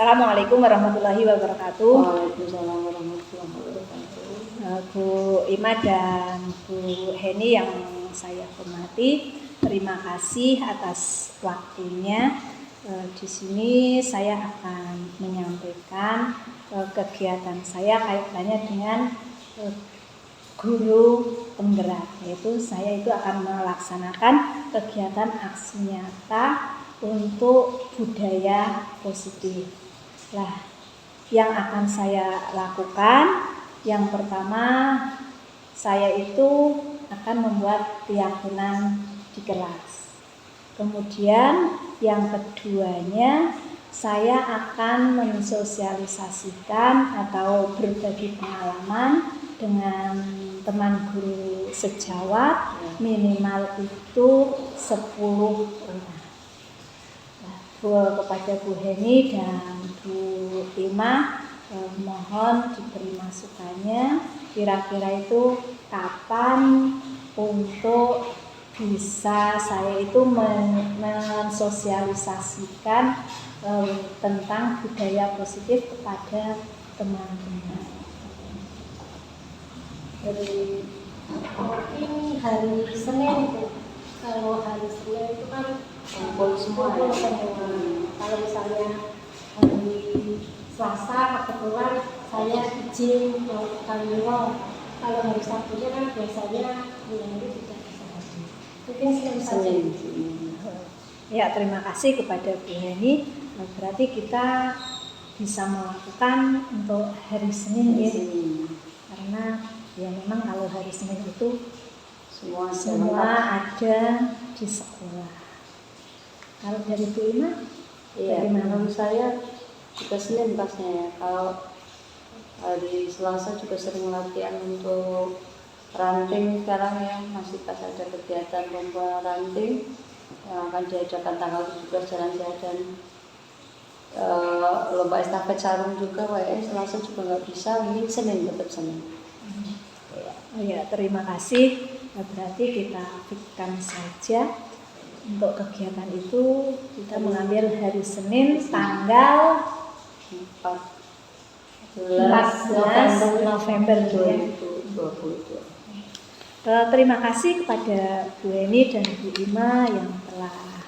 Assalamualaikum warahmatullahi wabarakatuh. Waalaikumsalam warahmatullahi wabarakatuh. Bu Ima dan Bu Heni yang saya hormati, terima kasih atas waktunya. Di sini saya akan menyampaikan kegiatan saya kaitannya dengan guru penggerak, yaitu saya itu akan melaksanakan kegiatan aksi nyata untuk budaya positif. Lah, yang akan saya lakukan, yang pertama saya itu akan membuat keyakinan di kelas. Kemudian yang keduanya saya akan mensosialisasikan atau berbagi pengalaman dengan teman guru sejawat, minimal itu 10 orang. Kepada Bu Heni dan Bu Ima, mohon diberi masukannya kira-kira itu kapan untuk bisa saya itu mensosialisasikan tentang budaya positif kepada teman-teman. Dari mungkin hari Senin itu, kalau hari Senin itu kan kumpul semua. Kalau misalnya hari Selasa kebetulan saya izin ke Kaliro, kalau hari Sabtunya kan biasanya bulan itu tidak bisa hadir. Mungkin Senin. Ya, terima kasih kepada Bu Heni. Berarti kita bisa melakukan untuk hari Senin ya. Karena ya memang kalau hari Senin itu semua ada di sekolah. Kalau dari Bu Ima, iya, menurut saya juga Senin pasnya ya. Kalau hari Selasa juga sering latihan untuk ranting sekarang ya, masih pas ada kegiatan lomba ranting yang akan diadakan tanggal 17 Jalan Sehat dan lomba estafet sarung juga. Selasa juga nggak bisa, ini Senin, tetap Senin. Ya, terima kasih. Berarti kita fikirkan saja untuk kegiatan itu kita mengambil hari Senin tanggal 14 November 2022. Terima kasih kepada Bu Heni dan Bu Ima yang telah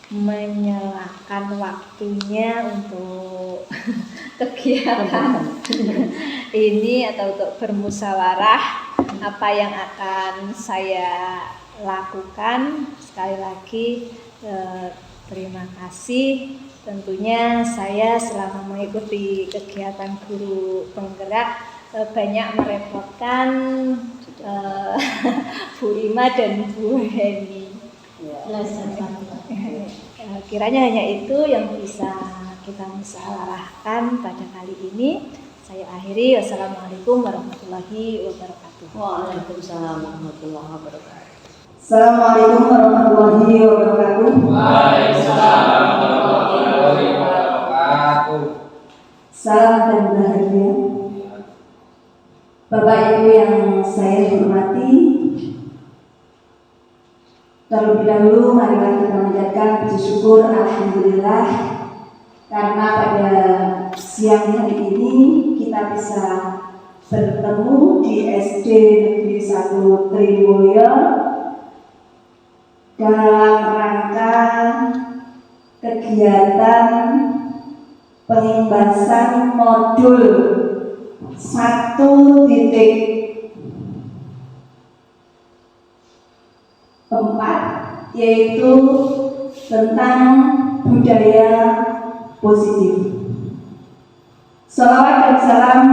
menyerahkan waktunya untuk kegiatan ini atau untuk bermusyawarah apa yang akan saya lakukan. Sekali lagi terima kasih. Tentunya saya selama mengikuti kegiatan guru penggerak banyak merepotkan Bu Ima dan Bu Heni. Kiranya hanya itu yang bisa kita musyawarahkan pada kali ini. Saya akhiri. Wassalamualaikum warahmatullahi wabarakatuh. Waalaikumsalam warahmatullahi wabarakatuh. Assalamualaikum warahmatullahi wabarakatuh. Waalaikumsalam warahmatullahi wabarakatuh. Salam dan bahagia. Bapak Ibu yang saya hormati, terlebih dahulu marilah kita menjadikan puji syukur alhamdulillah karena pada siang hari ini kita bisa bertemu di SD Negeri 1 Triwulyo dalam rangka kegiatan pengimbasan modul 1.4 yaitu tentang budaya positif. Salawat dan salam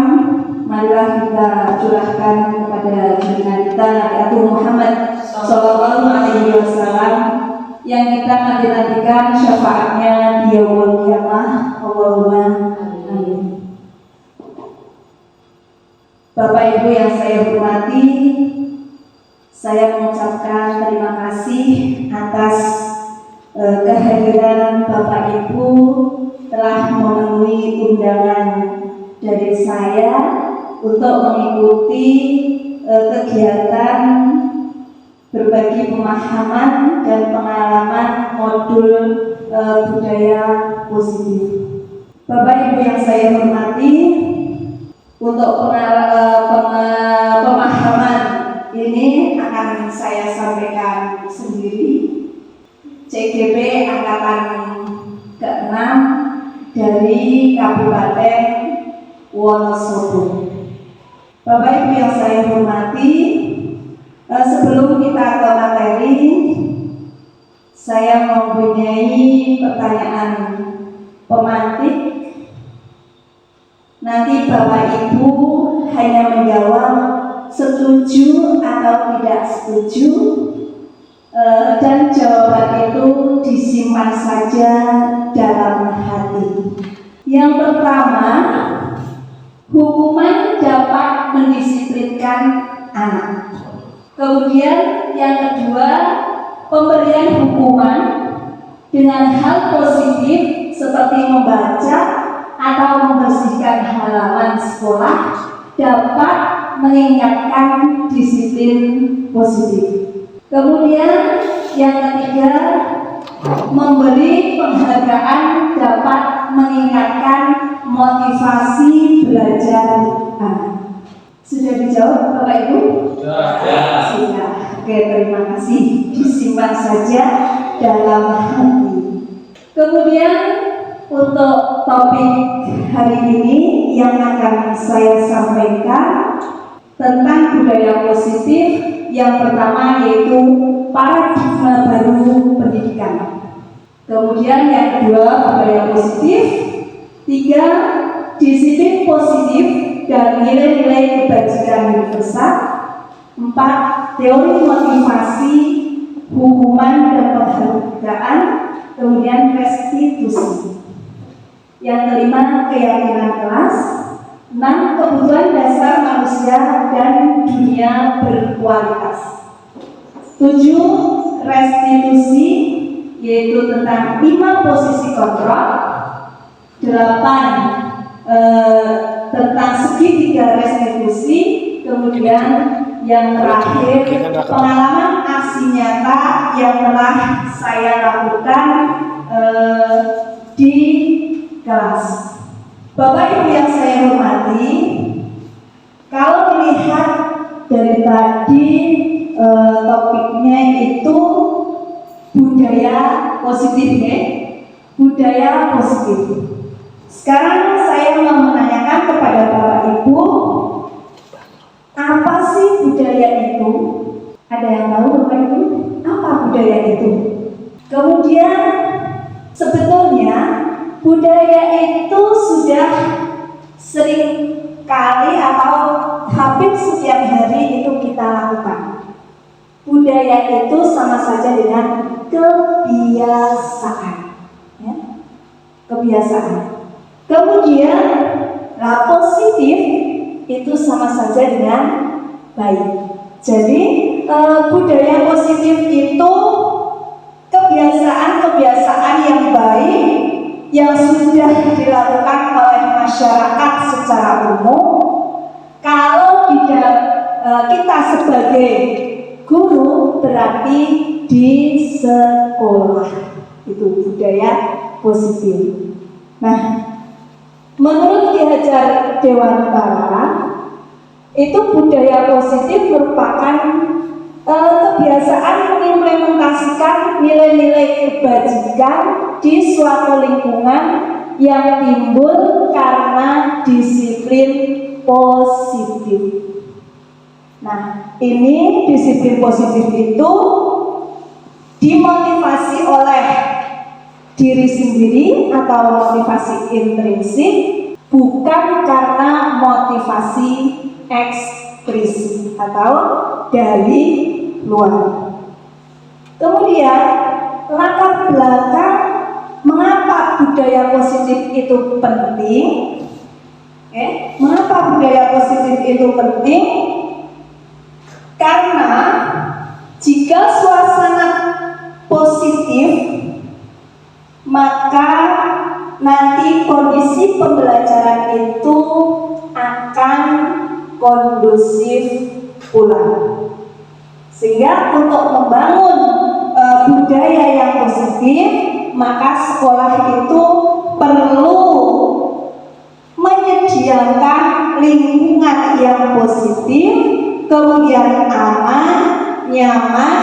marilah kita curahkan kepada junjungan kita Nabi Muhammad Sallallahu Alaihi Wasallam yang kita nanti-nantikan syafaatnya di yaumul qiyamah. Allahumma amin. Bapak Ibu yang saya hormati, saya mengucapkan terima kasih atas kehadiran Bapak Ibu telah memenuhi undangan dari saya untuk mengikuti kegiatan berbagi pemahaman dan pengalaman modul budaya positif. Bapak Ibu yang saya hormati, untuk pemahaman ini akan saya sampaikan sendiri. CGP Angkatan ke-6 dari Kabupaten Wonosobo. Bapak Ibu yang saya hormati, sebelum kita ke materi, saya mempunyai pertanyaan pemantik. Nanti Bapak Ibu hanya menjawab setuju atau tidak setuju, dan jawaban itu disimpan saja dalam hati. Yang pertama, hukuman dapat mendisiplinkan anak. Kemudian yang kedua, pemberian hukuman dengan hal positif seperti membaca atau membersihkan halaman sekolah dapat meningkatkan disiplin positif. Kemudian yang ketiga, memberi penghargaan dapat meningkatkan motivasi belajar anak. Sudah dijawab Bapak Ibu? Sudah. Oke, terima kasih. Disimpan saja dalam hati. Kemudian untuk topik hari ini yang akan saya sampaikan tentang budaya positif, yang pertama yaitu paradigma baru pendidikan. Kemudian yang kedua budaya positif, 3 disiplin positif dan nilai-nilai kebajikan universal, 4 teori motivasi, hukuman dan penghargaan, kemudian restitusi. Yang kelima keyakinan kelas, 6 kebutuhan dasar manusia dan dunia berkualitas, 7 restitusi yaitu tentang 5 posisi kontrol, 8 tentang segitiga restitusi, kemudian yang terakhir pengalaman aksi nyata yang telah saya lakukan di kelas. Bapak Ibu yang saya hormati, kalau melihat dari tadi topiknya itu budaya positif ya, budaya positif. Sekarang saya mau menanyakan kepada Bapak Ibu, apa sih budaya itu? Ada yang tahu Bapak Ibu? Apa budaya itu? Kemudian sebetulnya budaya itu sudah sering kali atau hampir setiap hari itu kita lakukan. Budaya itu sama saja dengan kebiasaan, ya? Kebiasaan. Kemudian positif itu sama saja dengan baik. Jadi budaya positif itu kebiasaan-kebiasaan yang baik yang sudah dilakukan oleh masyarakat secara umum. Kalau kita sebagai guru berarti di sekolah, itu budaya positif. Nah, menurut Ki Hajar Dewantara, itu budaya positif merupakan kebiasaan mengimplementasikan nilai-nilai kebajikan di suatu lingkungan yang timbul karena disiplin positif. Nah, ini disiplin positif itu dimotivasi oleh diri sendiri atau motivasi intrinsik, bukan karena motivasi eksplisit atau dari luar. Kemudian latar belakang mengapa budaya positif itu penting? Mengapa budaya positif itu penting? Karena jika suasana positif, maka nanti kondisi pembelajaran itu akan kondusif pula. Sehingga untuk membangun budaya yang positif, maka sekolah itu perlu menyediakan lingkungan yang positif, kemudian aman, nyaman,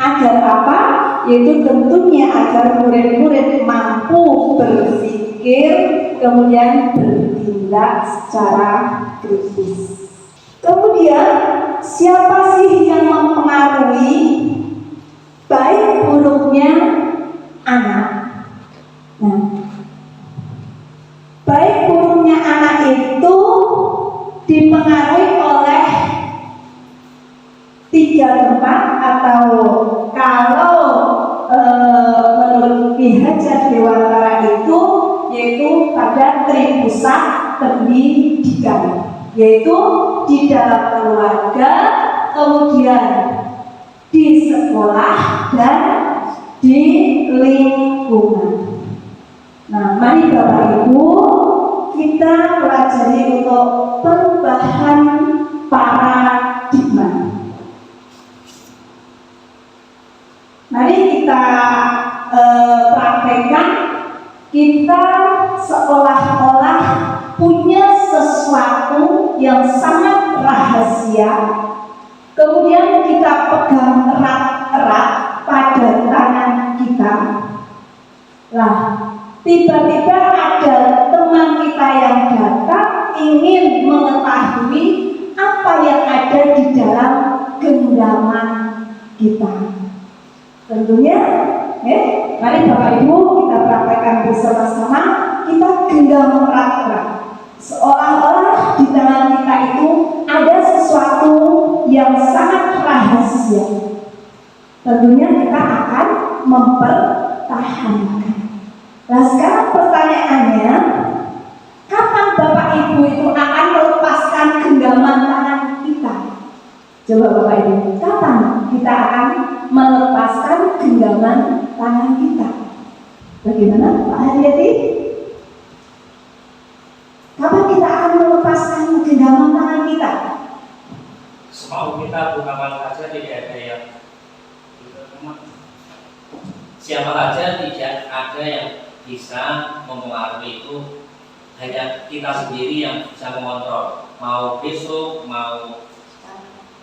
agar apa? Yaitu tentunya agar murid-murid mampu berpikir, kemudian bertindak secara kritis. Kemudian siapa sih yang mempengaruhi baik buruknya anak? Nah, baik buruknya anak itu dipengaruhi oleh 3 tempat, atau kalau menurut Ki Hajar Dewantara itu yaitu pada tripusat pendidikan, yaitu di dalam keluarga, kemudian di sekolah, dan di lingkungan. Nah, mari Bapak Ibu kita pelajari untuk perubahan paradigma. Mari kita praktekkan. Kita seolah-olah punya sesuatu yang sangat rahasia, kemudian kita pegang erat-erat pada tangan kita. Lah, tiba-tiba ada teman kita yang datang ingin mengetahui apa yang ada di dalam genggaman kita. Tentunya, mari Bapak Ibu kita praktekkan bersama-sama. Kita genggam erat-erat, seolah-olah di tangan kita itu ada sesuatu yang sangat rahasia. Tentunya kita akan mempertahankan. Nah, sekarang pertanyaannya, kapan Bapak Ibu itu akan melepaskan genggaman tangan kita? Coba Bapak Ibu, kapan kita akan melepaskan genggaman tangan kita? Bagaimana Pak Haryati? Kapan kita akan melepaskan genggaman tangan kita? Semau kita bukan saja, tidak ada yang siapa saja tidak ada yang bisa mempengaruhi itu, hanya kita sendiri yang bisa mengontrol. Mau besok, mau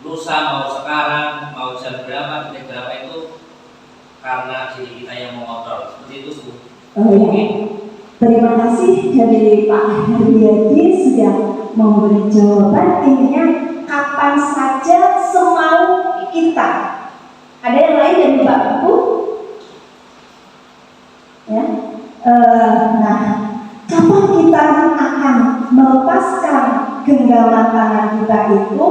lusa, mau sekarang, mau jam berapa, detik berapa, itu karena diri kita yang mengontrol. Seperti itu Bu. Ya. Terima kasih dari Pak Haryati sudah memberi jawaban. Intinya kapan saja semau kita. Ada yang lain dari Mbak Bu? Ya. Nah, kapan kita akan melepaskan genggaman tangan kita itu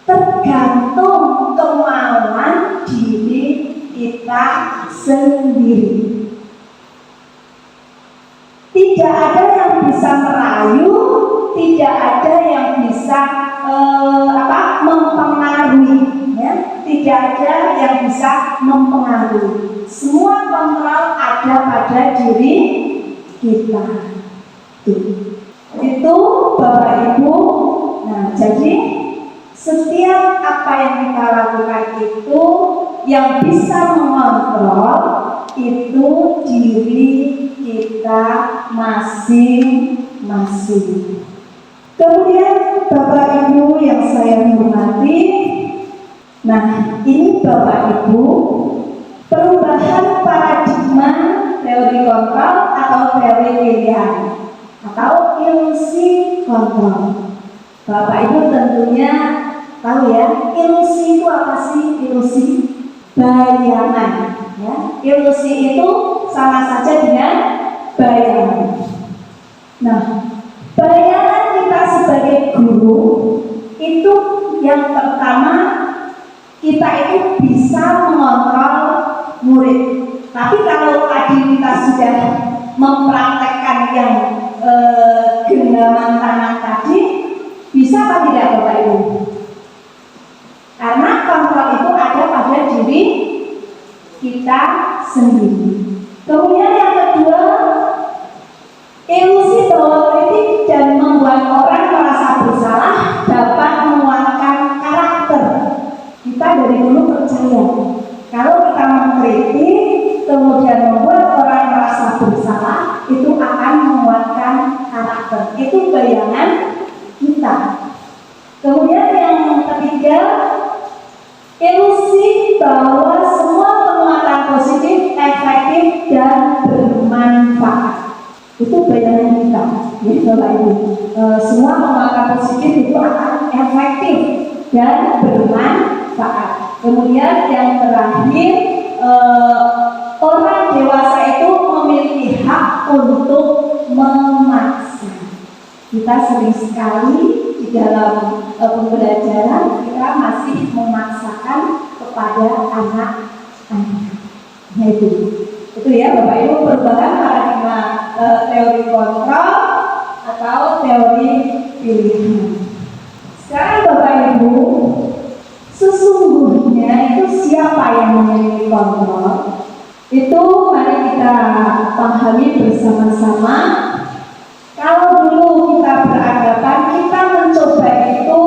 tergantung kemauan diri kita sendiri. Tidak ada yang bisa merayu, tidak ada yang bisa mempengaruhi, ya? Tidak ada yang bisa mempengaruhi. Semua kontrol ada pada diri kita. Itu Bapak Ibu. Nah, jadi setiap apa yang kita lakukan itu yang bisa mengontrol itu diri kita masing-masing. Kemudian Bapak Ibu yang saya hormati, nah ini Bapak Ibu, perubahan paradigma teori kontrol atau teori pilihan atau ilusi kontrol. Bapak Ibu tentunya tahu ya, ilusi itu apa sih? Ilusi bayangan, ya. Ilusi itu sama saja dengan bayangan. Nah, bayangan kita sebagai guru itu yang pertama, kita itu bisa mengontrol murid. Tapi kalau tadi kita sudah mempraktekkan yang genggaman tangan tadi, bisa apa tidak Bapak Ibu? Karena kontrol itu ada pada diri kita sendiri. Kemudian yang kedua, ilusi bahwa kritik dan membuat orang merasa bersalah dapat menguatkan karakter kita dari bahwa semua penguatan positif efektif dan bermanfaat. Itu bayangan kita, ya Bapak Ibu. Semua penguatan positif itu akan efektif dan bermanfaat. Kemudian yang terakhir, orang dewasa itu memiliki hak untuk memaksa. Kita sering sekali di dalam pembelajaran kita masih memaksakan kepada anak-anak. Nah itu ya Bapak Ibu, perubahan paradigma teori kontrol atau teori pilihan. Sekarang Bapak Ibu, sesungguhnya itu siapa yang memiliki kontrol? Itu mari kita pahami bersama-sama. Kalau dulu kita beranggapan kita mencoba itu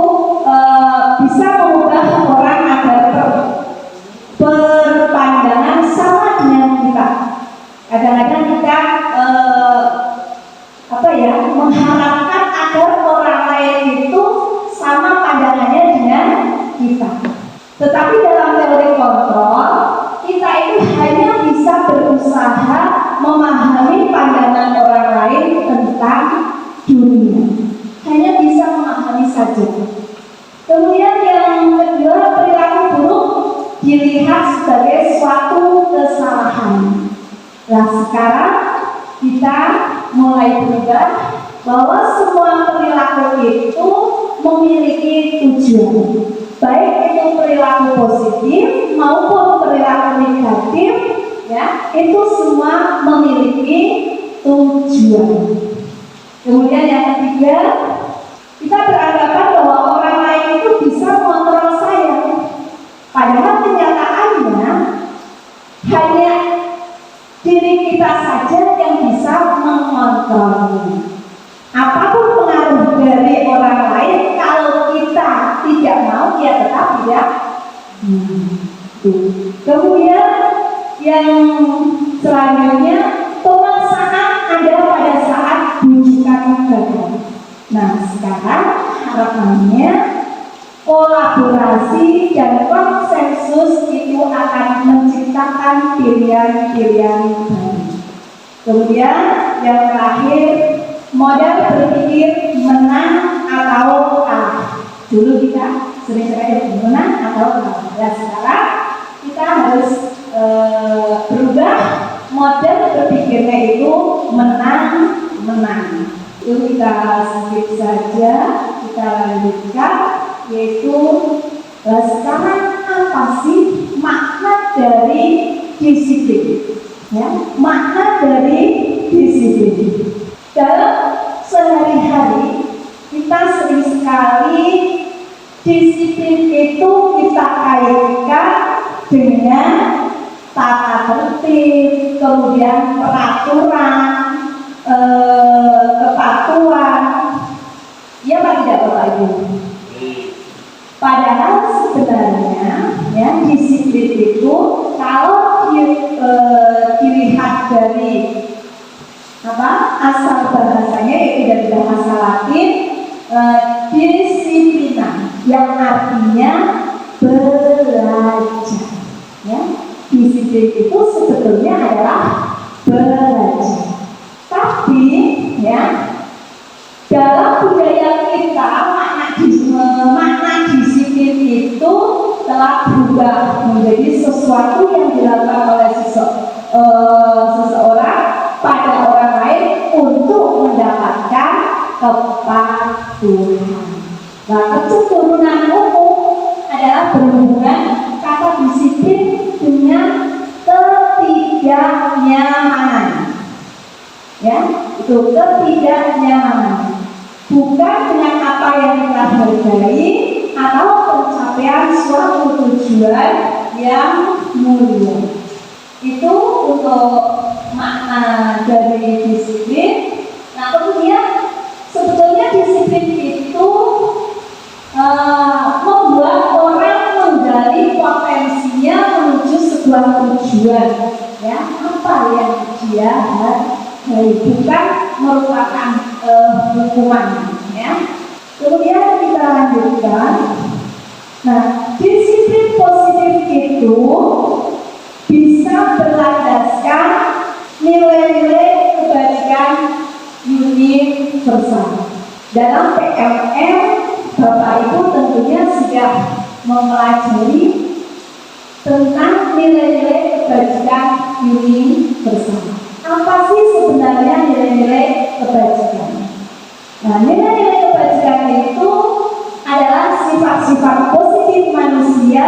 bisa mengubah orang agar berpandangan sama dengan kita. Kadang-kadang kita mengharapkan agar orang lain itu sama pandangannya dengan kita. Tetapi dalam teori kontrol, kita itu hanya bisa berusaha memahami pandangan orang lain tentang dunia. Hanya bisa memahami saja. Kemudian yang kedua, perilaku buruk dilihat sebagai suatu kesalahan. Nah sekarang kita mulai berubah bahwa semua perilaku itu memiliki tujuan. Baik itu perilaku positif maupun perilaku negatif, ya, itu semua memiliki tujuan. Kemudian yang ketiga, kita beranggapan bahwa orang lain itu bisa mengontrol saya. Padahal kenyataannya hanya diri kita saja yang bisa mengontrolnya. Apapun pengaruh dari orang lain, kalau kita tidak mau, ya tetap tidak. Kemudian yang selanjutnya, pemaksaan ada pada saat bujukan gagal. Nah sekarang harapannya kolaborasi dan konsensus itu akan menciptakan pilihan-pilihan baru. Kemudian yang terakhir, modal berpikir menang atau kalah. Dulu kita sering-sering menang atau kalah. Dan sekarang kita harus berubah model berpikirnya itu menang. Itu kita skip saja, kita lanjutkan, yaitu sekarang apa sih makna dari disiplin? Ya, makna dari disiplin. Dalam sehari-hari kita sering sekali disiplin itu kita kaitkan dengan tata tertib, kemudian peraturan, kepatuhan. Ya Pak tidak Bapak Ibu? Padahal sebenarnya ya disiplin itu kalau dilihat dari asal bahasanya yaitu dari bahasa Latin disiplina yang artinya belajar. Ya, disiplin itu sebetulnya adalah belajar. Tapi ya dalam budaya kita makna disiplin itu telah berubah menjadi sesuatu yang dilakukan oleh seseorang pada orang lain untuk mendapatkan kepatuhan. Nah, kecenderungan umum adalah berhubungan kata disiplin dengan ketidaknyamanan. Ya, itu ketidaknyamanan. Bukan dengan apa yang kita hargai atau pencapaian suatu tujuan yang mulia. Itu untuk makna dari disiplin. Nah kemudian sebetulnya disiplin itu membuat orang menggali potensinya menuju sebuah tujuan. Ya, apa yang dia hargai, bukan merupakan hukuman. Ya. Kemudian kita lanjutkan. Nah, disiplin positif itu bisa berlandaskan nilai-nilai kebajikan universal. Dalam PMM, Bapak Ibu tentunya sudah mempelajari tentang nilai-nilai kebajikan universal. Apa sih sebenarnya nilai-nilai kebajikan? Nah, nilai-nilai kebajikan itu adalah sifat-sifat positif manusia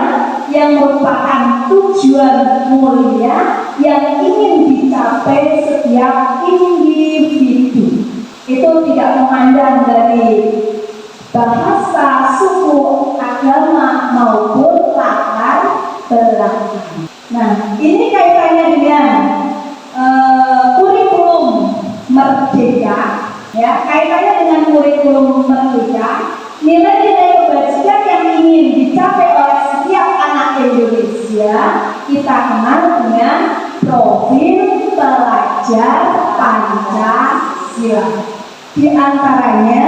yang merupakan tujuan mulia yang ingin dicapai setiap individu. Itu tidak memandang dari bahasa, suku, agama maupun latar belakang. Nah, ini kaitannya dengan kurikulum merdeka, ya, kaitannya dengan kurikulum merdeka. Nilai-nilai kebajikan yang ingin dicapai oleh setiap anak Indonesia kita kenal dengan profil pelajar Pancasila. Di antaranya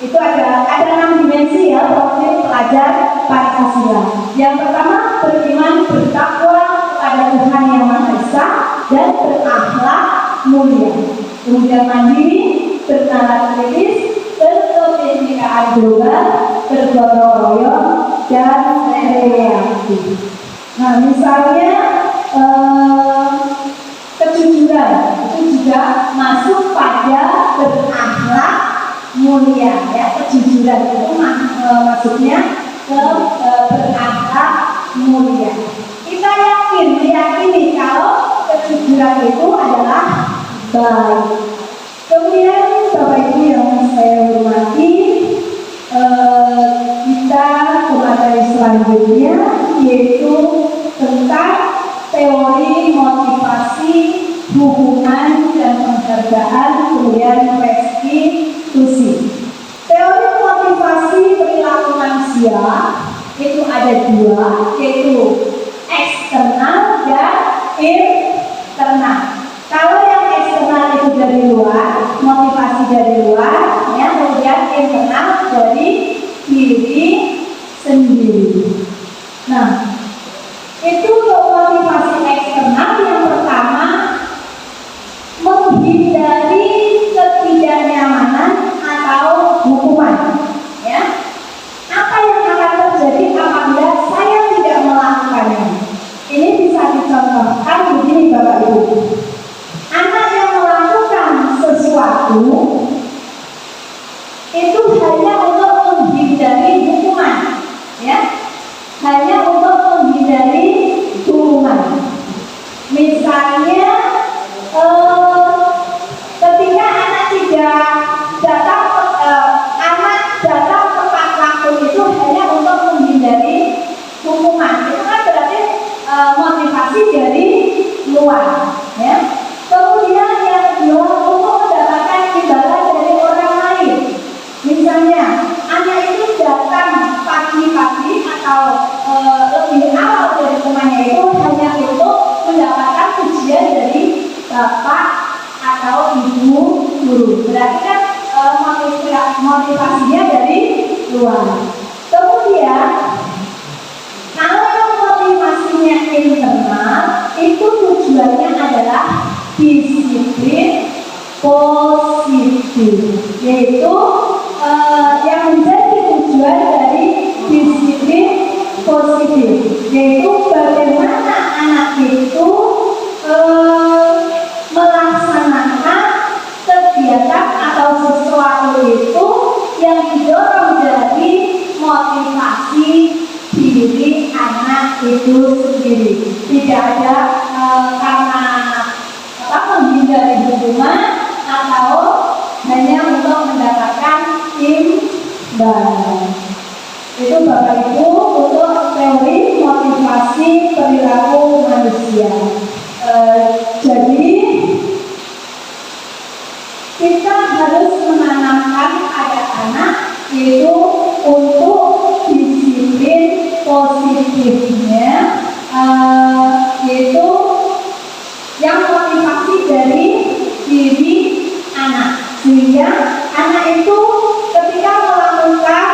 itu ada 6 dimensi ya profil pelajar Pancasila. Yang pertama, beriman bertakwa kepada Tuhan Yang Maha Esa dan berakhlak mulia. Kemudian mandiri, bernalar kritis, berkebinekaan global, bergotong royong, dan kreatif. Nah, misalnya kejujuran itu juga masuk pada berakhlak mulia, ya. Kejujuran itu masuknya ke berakhlak mulia. Kita meyakini kalau kejujuran itu adalah baik. Kemudian Bapak Ibu yang saya hormati, kita ke materi selanjutnya yaitu tentang teori motivasi, hubungan dan penghargaan, kemudian restitusi. Teori motivasi perilaku manusia itu ada 2, yaitu eksternal dan internal. Kalau yang eksternal itu dari luar, motivasi dari luar, ya, kemudian internal dari diri sendiri. Nah, itu untuk motivasi eksternal yang pertama, menghindari ketidaknyamanan atau hukuman. Ya, apa yang akan terjadi apabila saya tidak melakukannya? Ini bisa dicontohkan begini Bapak Ibu. Anak yang melakukan sesuatu itu hanya untuk menghindari hukuman, ya, hanya untuk menghindari hukuman. Misalnya, ketika anak tidak datang, anak datang tepat waktu itu hanya untuk menghindari hukuman. Itu kan berarti motivasi dari luar, ya. Kemudian yang kedua, untuk mendapatkan imbalan dari orang lain. Misalnya, anak itu datang pagi-pagi atau lebih awal dari temannya itu hanya untuk mendapatkan pujian dari bapak atau ibu guru. Berarti kan motivasinya dari luar. Kemudian, kalau yang motivasinya internal, itu tujuannya adalah disiplin positif, yaitu yang menjadi tujuan dari disiplin positif, yaitu bagaimana anak itu melaksanakan kegiatan atau sesuatu itu yang didorong dari motivasi diri anak itu sendiri. Tidak ada karena menghindari hukuman atau hanya untuk mendapatkan imbalan. Itu Bapak Ibu untuk teori motivasi perilaku manusia. Jadi kita harus menanamkan pada anak itu untuk disiplin positifnya, yaitu yang motivasi dari diri anak, sehingga anak itu ketika melakukan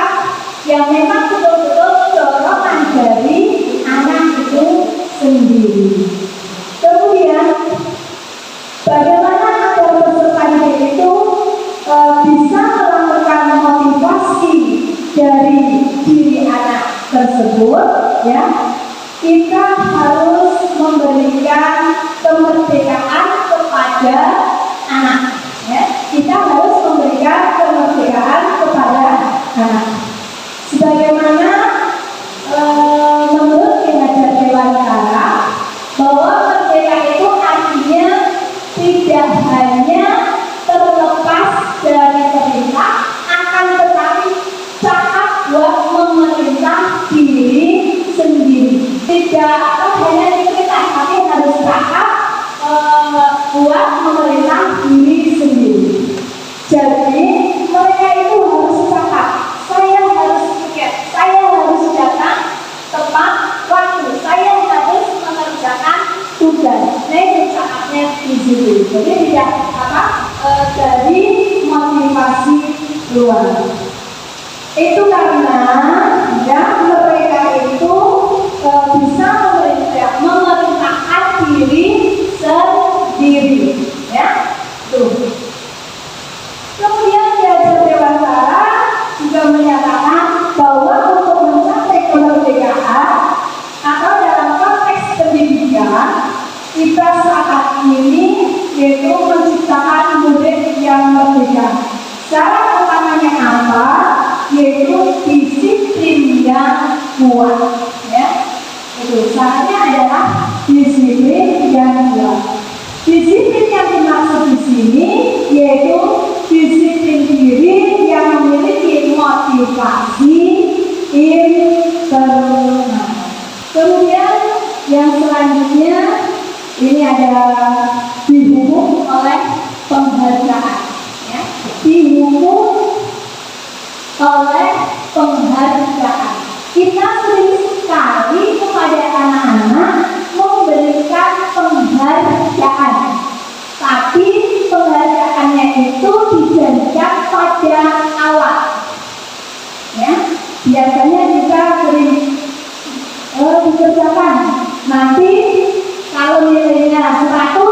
yang memang betul-betul dorongan dari anak sendiri. Kemudian bagaimana agar peserta didik itu bisa melakukan motivasi dari diri anak tersebut, ya, kita harus memberikan kemerdekaan kepada anak, ya. Kita harus memberikan kemerdekaan kepada anak. Sebagaimana menurut Ki Hajar Dewantara, bahwa merdeka itu artinya tidak hanya terlepas dari perintah, akan tetapi cakap buat memerintah diri sendiri. Tidak hanya diperintah, tapi harus cakap buat memerintah diri sendiri. Jadi mereka itu harus cakap, saya harus tiket, saya harus datang tepat waktu, saya harus mengerjakan tugas. Nah itu cakapnya di situ. Jadi tidak dari motivasi luar. Itu karena ya mereka itu bisa memerintahkan diri sendiri, ya. Tuh. Kemudian Ki Hajar Dewantara juga menyatakan bahwa untuk mencapai kemerdekaan atau dalam konteks pendidikan, kita saat ini yaitu menciptakan murid yang merdeka. Syarat utamanya apa? Yaitu disiplin yang kuat, ya. Itu syaratnya adalah disiplin yang kuat. Disiplin yang dimaksud di sini yaitu disiplin diri yang memiliki motivasi internal. Kemudian yang selanjutnya ini ada dihukum oleh penghargaan, ya. Dihukum oleh penghargaan. Kita sering sekali kepada anak-anak memberikan penghargaan, tapi penghargaannya itu dijadikan pada awal, ya. Biasanya kita sering dikerjakan, nanti kalau nilainya 100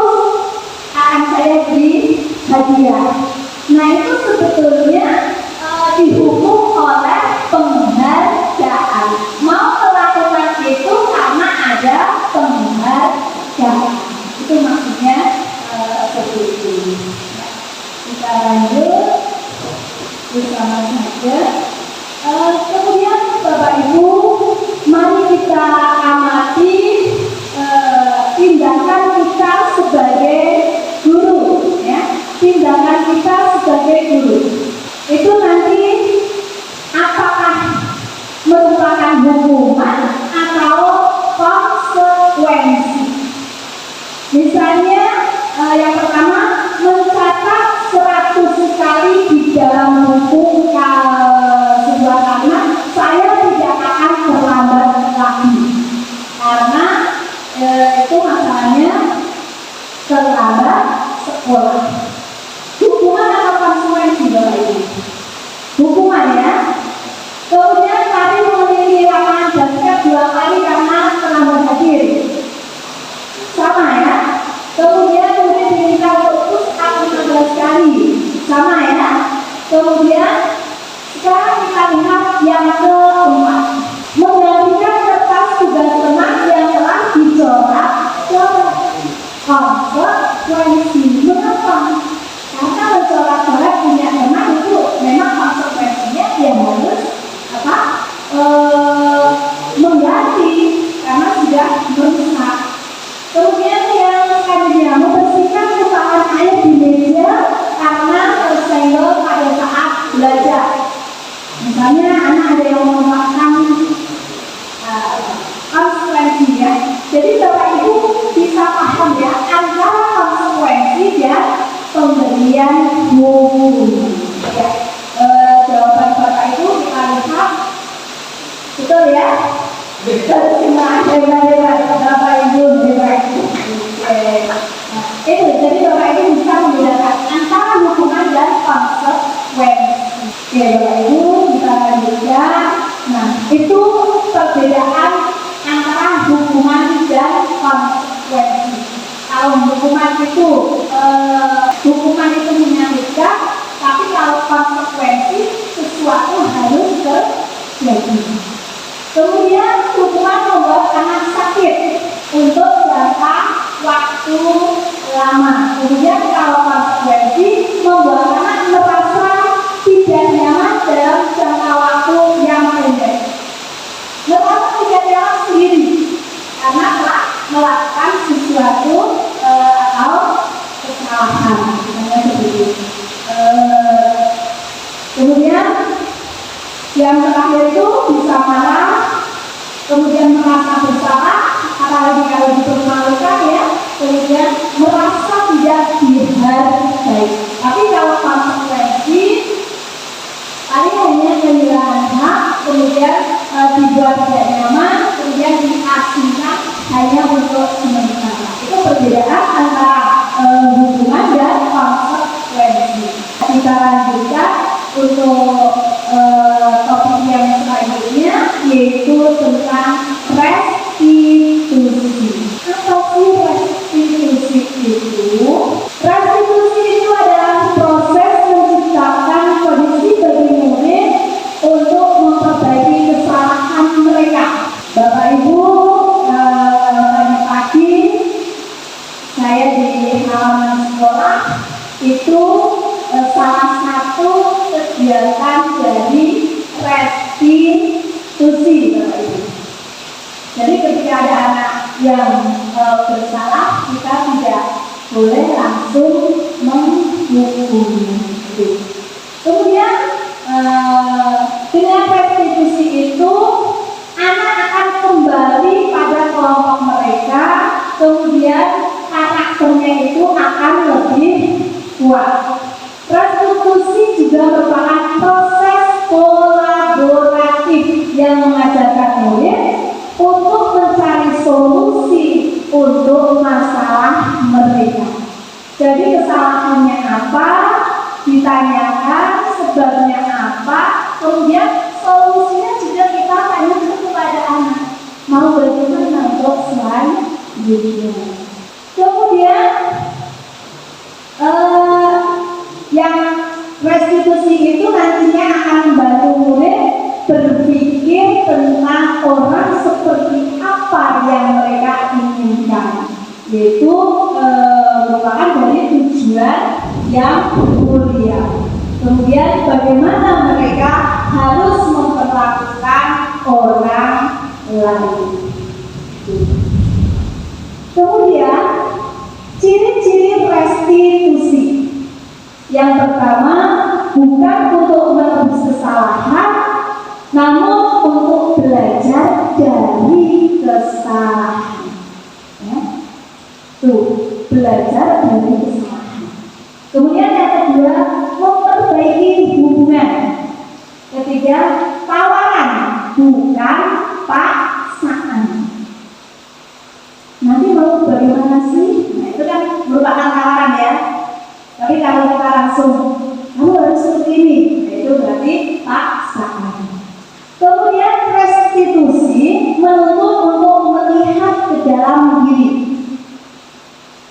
akan saya beri hadiah. Nah itu sebetulnya dihukum oleh penghargaan. Mau melakukan itu karena ada penghargaan. Itu maksudnya seperti itu. Kita lanjut bersama saja. Kemudian Bapak Ibu, mari kita amati tindakan kita sebagai guru, ya. Tindakan kita sebagai guru itu nanti apakah merupakan hukuman atau konsekuensi. Misalnya yang pertama, mencatat 100 kali di dalam buku sebuah kalimat, saya tidak akan terlambat lagi, karena itu masalahnya terlambat sekolah. Hukuman atau konsekuensi, Bapak Ibu? Hukuman, ya. Kemudian tadi memiliki lapangan basket 2 kali karena terlambat hadir, sama, ya. Kemudian diminta untuk push up 15 kali, sama, ya. Kemudian sekarang kita lihat yang keempat, menggantikan kertas tugas teman yang telah dicoret ke konsekuensi. Mengapa? Karena mencoret-coret punya teman itu memang konsekuensinya ya itu hukuman itu menyakitkan, tapi kalau konsekuensi sesuatu harus terjadi. Kemudian hukuman membuat anak sakit untuk jangka waktu lama. Kemudian kalau konsekuensi membuat anak merasa tidak nyaman dalam jangka waktu yang pendek. Merasa tidak nyaman sendiri karena telah melakukan sesuatu atau kesalahan. Kemudian yang terakhir itu bisa marah, kemudian merasa bersalah, apalagi kalau dipermalukan ya, kemudian merasa tidak dihargai. Tapi kalau konsekuensi tadi hanya kehilangan hak, kemudian dibuat tidak nyaman, kemudian diasingkan hanya untuk sementara. Itu perbedaan antara hukuman dan konsekuensi. Kita lanjutkan untuk topik yang selanjutnya, yaitu tentang restitusi. Apa sih restitusi itu? Restitusi itu adalah proses menciptakan kondisi bagi murid untuk memperbaiki kesalahan mereka. Bapak Ibu, tadi pagi saya di halaman sekolah itu salah satu kegiatan dari restitusi, Bapak Ibu. Jadi ketika ada anak yang bersalah, kita tidak boleh langsung menghukumnya. Kemudian dengan restitusi itu anak akan kembali pada kelompok mereka, kemudian karakternya itu akan lebih kuat. Restitusi juga merupakan proses kolaboratif yang mengajarkan murid untuk mencari solusi untuk masalah mereka. Jadi kesalahannya apa, ditanyakan sebabnya apa, kemudian solusinya juga kita tanyakan kepada anak. Mau bagaimana untuk selanjutnya. Kemudian yang restitusi itu nantinya akan membantu murid berpikir tentang orang seperti apa yang mereka inginkan, yaitu merupakan dari tujuan yang mulia. Kemudian bagaimana mereka harus memperlakukan orang lain. Kemudian ciri-ciri restitusi. Yang pertama, bukan untuk menebus kesalahan, namun untuk belajar dari kesalahan. Ya. Belajar dari kesalahan. Kemudian yang kedua, memperbaiki hubungan. Ketiga, tawaran, bukan paksaan. Nanti mau bagaimana sih? Nah, itu kan merupakan tawaran ya. Tapi kalau kita langsung, kamu harus seperti ini, itu berarti paksaan. Kemudian restitusi menuntut untuk melihat ke dalam diri.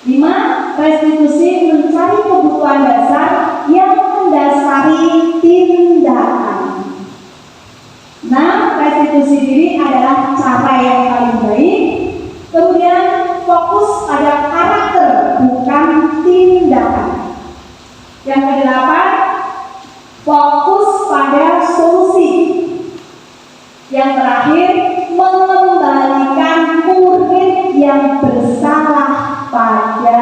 5. Restitusi mencari kebutuhan dasar yang mendasari tindakan. 6. Restitusi diri adalah cara yang paling baik. Kemudian fokus pada karakter, bukan tindakan. Yang ke-8, fokus pada solusi. Yang terakhir, mengembalikan murid yang bersalah pada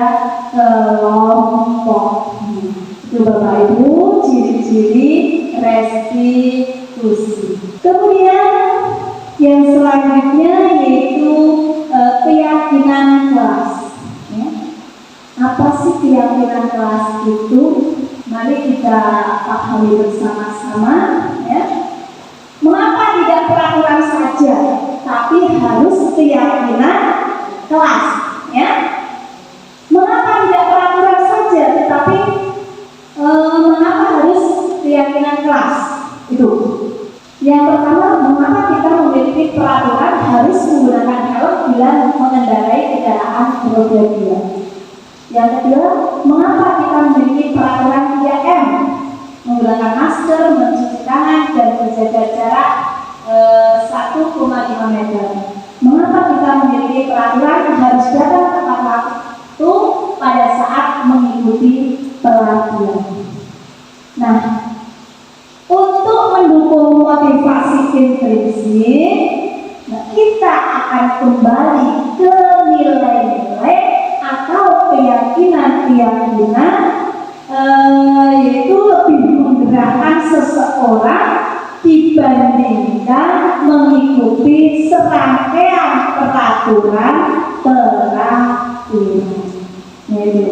kelompoknya. Itu Bapak Ibu ciri-ciri restitusi. Kemudian yang selanjutnya yaitu keyakinan kelas. Ya. Apa sih keyakinan kelas itu? Mari kita pahami bersama-sama. Ya. Mengapa tidak peraturan saja, tapi harus keyakinan kelas? Ya. Mengapa tidak peraturan saja, tetapi mengapa harus keyakinan kelas? Itu. Yang pertama, mengapa kita memiliki peraturan harus menggunakan helm bila mengendarai kendaraan roda 2? Yang kedua, mengapa kita memiliki peraturan 3M? Menggunakan masker, mencuci tangan, dan menjaga jarak 1,5 meter. Mengapa kita memiliki peraturan harus datang tepat waktu pada saat mengikuti pelatihan? Nah, untuk mendukung motivasi intrinsik, kita akan kembali ke nilai-nilai atau keyakinan-keyakinan, yaitu lebih menggerakkan seseorang dibandingkan mengikuti serangkaian peraturan. Yaitu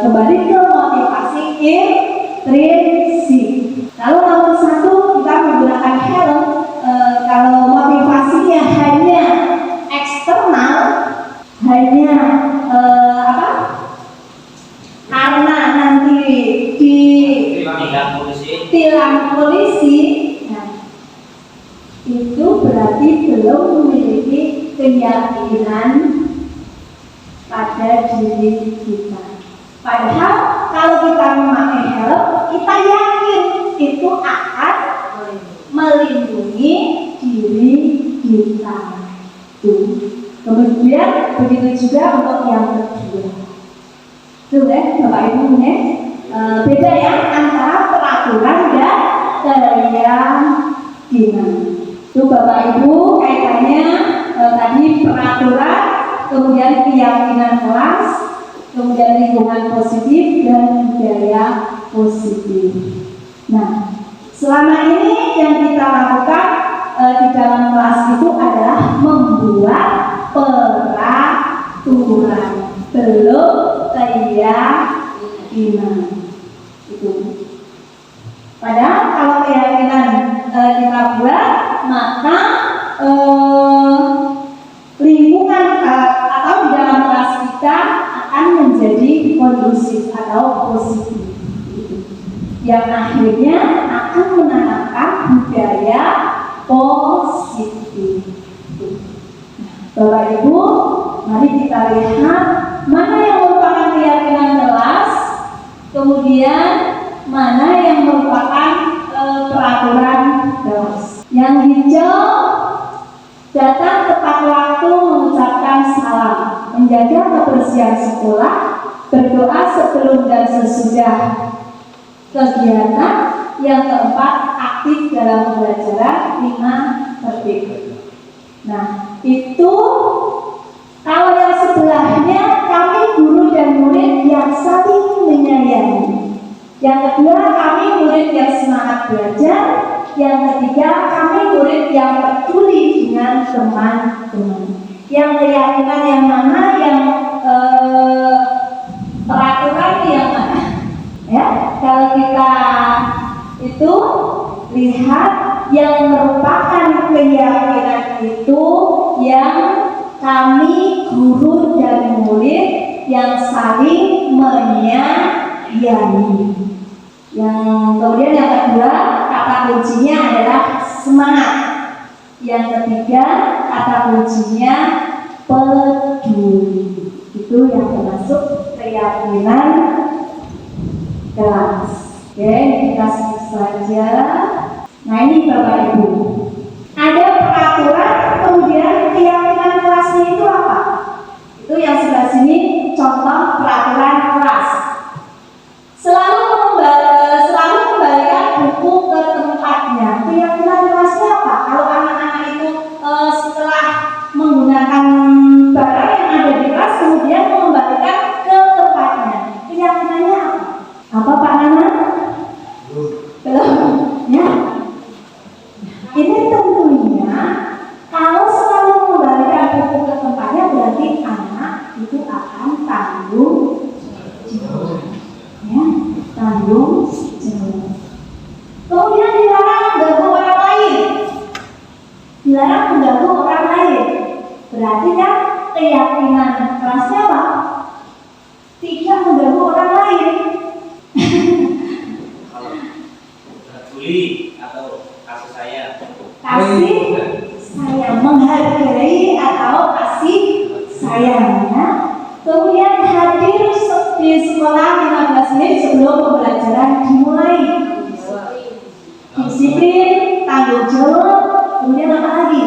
kembali ke motivasi intrinsik. Lalu nomor 1 kita menggunakan helm. Kalau motivasinya hanya eksternal, hanya karena nanti ditilang polisi, nah, itu berarti belum memiliki keyakinan pada diri kita. Padahal kalau kita memakai helm, kita yakin itu akan melindungi diri kita. Kemudian begitu juga untuk yang kedua. Tuh Bapak Ibu ya, beda ya antara peraturan dan keyakinan. Tuh Bapak Ibu kaitannya tadi peraturan, kemudian keyakinan kelas, kemudian lingkungan positif dan budaya positif. Nah, selama ini yang kita lakukan di dalam kelas itu adalah membuat peraturan, belum keyakinan. Itu. Padahal kalau keyakinan kita buat, maka lingkungan atau di dalam kelas kita akan menjadi kondusif atau positif, yang akhirnya akan menanamkan budaya positif. Bapak Ibu, mari kita lihat mana yang merupakan keyakinan kelas, kemudian mana yang merupakan peraturan kelas. Yang hijau, datang tepat waktu mengucapkan salam, menjaga kebersihan sekolah, berdoa sebelum dan sesudah kegiatan. Yang keempat, aktif dalam pembelajaran, 5 tertib. Nah, itu kalau yang sebelahnya kami guru dan murid yang saling menyayangi. Yang kedua, kami murid yang semangat belajar. Yang ketiga, kami murid yang peduli dengan teman-teman. Yang keyakinan yang mana, yang peraturan yang mana? Ya, kalau kita itu lihat yang merupakan keyakinan itu yang kami guru dan murid yang saling menyayangi. Yang kemudian yang kedua, kata kuncinya adalah semangat. Yang ketiga, kata kuncinya peduli. Itu yang termasuk keyakinan kelas. Oke, kita sebut saja. Nah ini Bapak Ibu, ada peraturan, kemudian keyakinan kelasnya itu apa? Itu yang sebelah sini contoh peraturan kelas. Selalu kembalikan buku ke tempatnya. Keyakinan kelasnya apa? Kalau anak-anak itu setelah menggunakan barang yang ada di kelas kemudian mengembalikan ke tempatnya, keyakinannya apa? Apa Pak Nana? Belum. Ya. Ini tentunya kalau selalu mengembalikan buku ke tempatnya berarti anak itu akan tanggung jawab. Ya, tanggung jawab. Kemudian dilarang mengganggu orang lain. Dilarang mengganggu orang lain. Berarti kan keyakinan kelasnya apa? Tidak mengganggu orang lain. Peduli atau kasih sayang. Kasih sayang, menghargai atau kasih sayangnya. Kemudian hadir di sekolah 15 menit sebelum pembelajaran dimulai. Disiplin, tanggung jawab, kemudian apa lagi?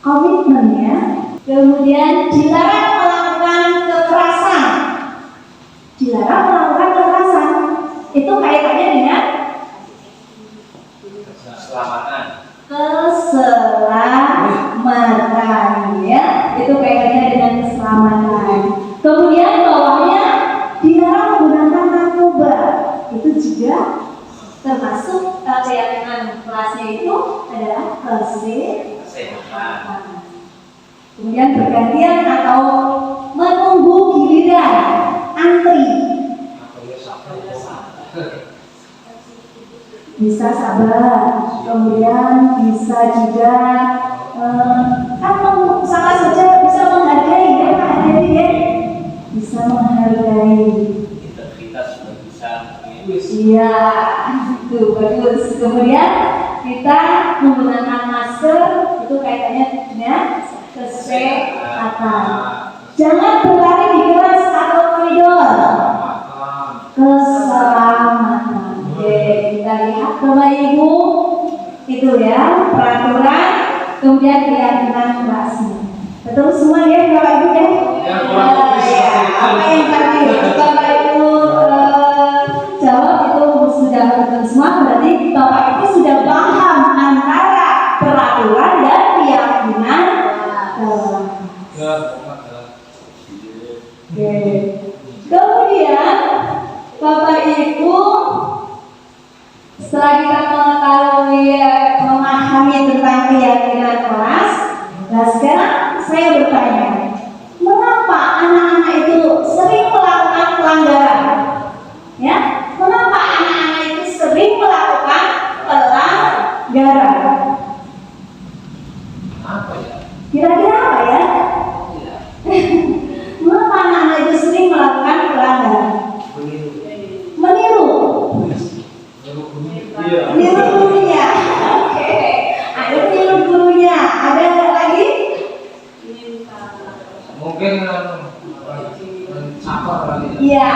Komitmen ya. Kemudian dilarang melakukan kekerasan. Dilarang melakukan kekerasan. Itu kaitannya dengan keselamatan ya. Itu kaitannya dengan keselamatan. Kemudian bawahnya dilarang menggunakan narkoba. Itu juga termasuk keyakinan kelasnya itu adalah kesehatan. Kemudian bergantian atau menunggu giliran, antri. Bisa sabar, kemudian bisa juga sama saja bisa menghargai ya, menghargai ya, bisa menghargai. Kita sudah bisa. Iya, itu bagus. Kemudian kita menggunakan masker itu kaitannya dengan kesehatan. Jangan berlari di kelas atau koridor. Keselamatan. Oke, kita lihat Bapak Ibu itu ya peraturan, kemudian keyakinan kelasnya. Betul semua ya Bapak Ibu ya? Apa yang tadi Bapak Ibu jawab itu sudah betul semua, berarti Bapak Ibu sudah paham antara peraturan dan keyakinan Oke. Kemudian Bapak Ibu setelah kita mengetahui memahami tentang keyakinan kelas, nah sekarang saya bertanya, mengapa anak-anak itu sering melakukan pelanggaran? Ya, mengapa anak-anak itu sering melakukan pelanggaran? Apa ya? Kira-kira apa ya? Mengapa anak-anak itu sering melakukan pelanggaran? Meniru. Meniru gurunya. Oke. Ada meniru gurunya. Ada lagi? Mungkin caper kali ya. Iya.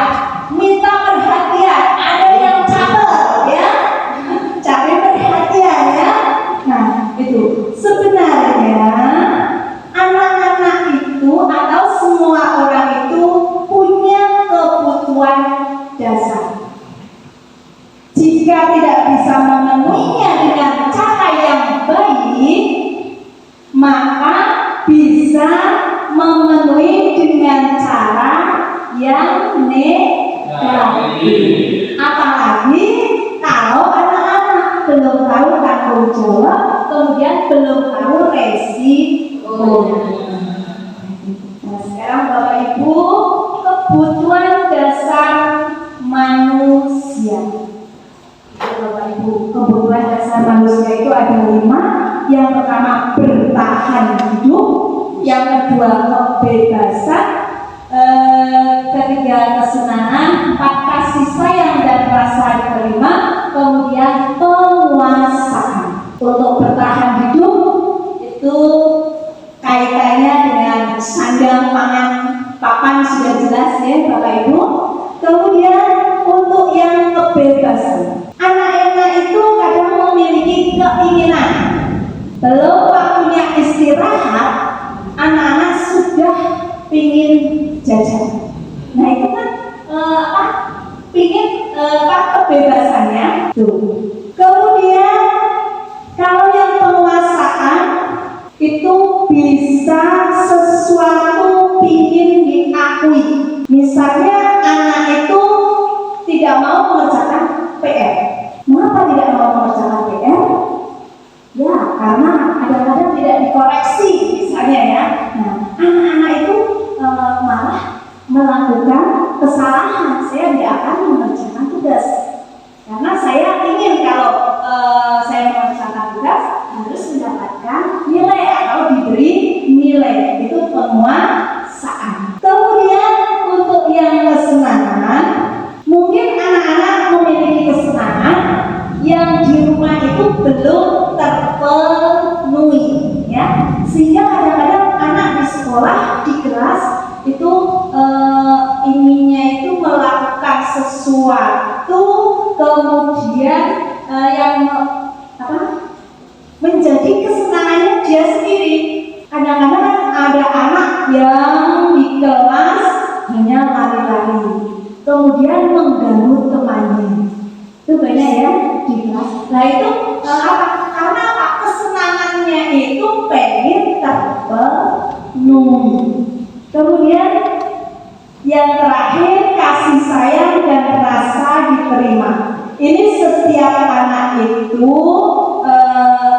Minta perhatian. Ada yang caper ya. Cari perhatian ya. Nah, itu sebenarnya anak-anak itu atau semua orang itu punya kebutuhan dasar. Jika tidak bisa memenuhinya dengan cara yang baik, maka bisa memenuhi dengan cara yang negatif. Apalagi kalau anak-anak belum tahu tanggung jawab, kemudian belum tahu resiko. Nah, sekarang Bapak Ibu, kebutuhan dasar manusia. Bapak Ibu, kebutuhan dasar manusia itu ada 5. Yang pertama bertahan hidup, yang kedua kebebasan, ketiga kesenangan, 4 kasih sayang dan rasa diterima, kemudian penguasaan. Untuk bertahan hidup itu kaitannya dengan sandang, pangan, papan sudah jelas ya Bapak Ibu. Kemudian untuk yang kebebasan, anak-anak itu kadang memiliki keinginan, belum waktunya istirahat, anak-anak sudah pingin jajan. Nah itu kan pingin kebebasannya tuh. Kemudian kalau yang penguasaan itu bisa sesuatu pingin diakui. Misalnya anak itu tidak mau mengerjakan PR. Mengapa tidak mau mengerjakan PR? Ya, karena kadang-kadang tidak dikoreksi misalnya ya. Nah, anak-anak itu malah melakukan kesalahan. Saya tidak akan mengerjakan tugas. Karena saya ingin kalau saya mengerjakan tugas harus mendapatkan nilai atau diberi nilai. Itu penguasaan. Kemudian untuk yang kesenangan, mungkin anak-anak memiliki kesenangan yang di rumah itu belum terpenuhi, ya. Sehingga kadang-kadang anak di sekolah, di kelas itu kemudian yang menjadi kesenangannya dia sendiri. Kadang-kadang ada anak yang di kelas hanya lari-lari, kemudian mengganggu temannya. Itu banyak ya di kelas. Nah itu karena apa? Kesenangannya itu pengen terpenuhi. Kemudian yang terakhir, kasih sayang dan rasa diterima. Ini setiap anak itu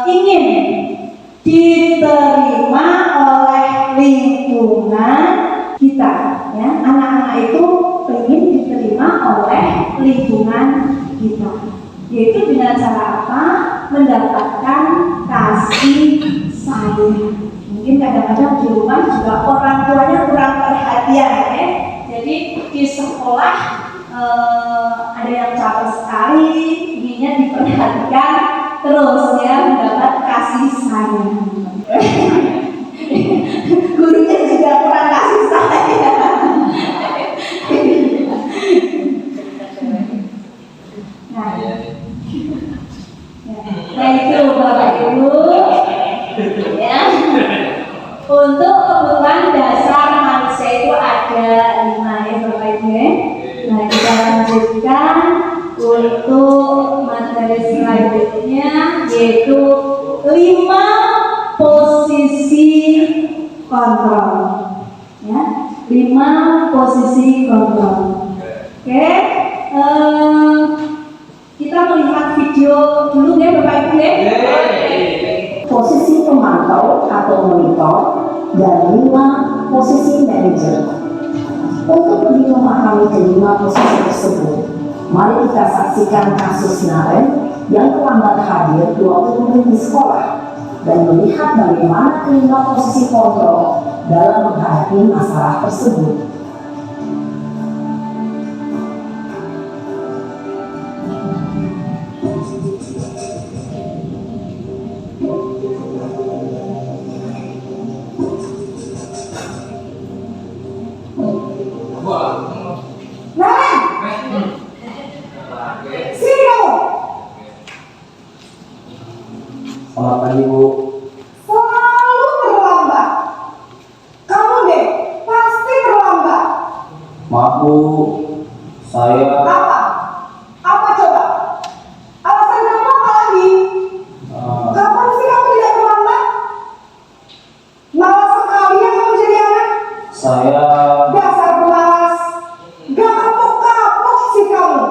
ingin diterima oleh lingkungan kita, ya. Anak-anak itu ingin diterima oleh lingkungan kita, yaitu dengan cara apa? Mendapatkan kasih sayang. Mungkin kadang-kadang di rumah juga orang tuanya kurang perhatian, ya. Jadi di sekolah ada yang capek sekali, inginnya diperhatikan terus, ya, mendapat kasih sayang. Gurunya juga kurang kasih sayang. Nah itu Bapak Ibu, ya. Untuk kebutuhan dasar manusia itu ada 5, ya Bapak Ibu, ya. Nah kita lanjutkan untuk materi selanjutnya, yaitu 5 posisi kontrol, ya. 5 posisi kontrol. Oke, kita melihat video dulu ya Bapak Ibu, ya. Posisi pemantau atau monitor dan 5 posisi manajer. Untuk lebih memahami kelima posisi tersebut, mari kita saksikan kasus Naren yang terlambat hadir 20 menit di sekolah dan melihat bagaimana kelima posisi kontrol dalam menghadapi masalah tersebut. Selamat pagi Bu. Selalu terlambat. Kamu deh pasti terlambat. Maaf Bu, saya Apa? Apa coba? Alasan kamu apa lagi? Kapan sih kamu tidak terlambat? Malas sekali ya kamu jadi anak. saya Dasar pemalas. Gak kapok-kapok sih kamu.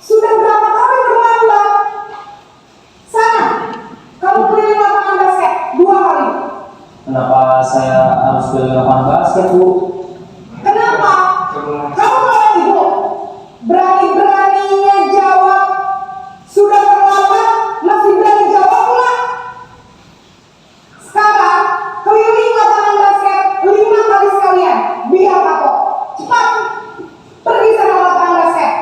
Sudah berapa kali terlambat? Sana, kamu keliling lapangan basket 2 kali. kenapa saya harus keliling lapangan basket Bu? Kenapa? Kamu malah ibu. Berani-beraninya jawab. Sudah terlambat, masih berani jawab pula. Sekarang, keliling lapangan basket 5 kali sekalian. Biar kapok. Cepat. Pergi sana lapangan basket.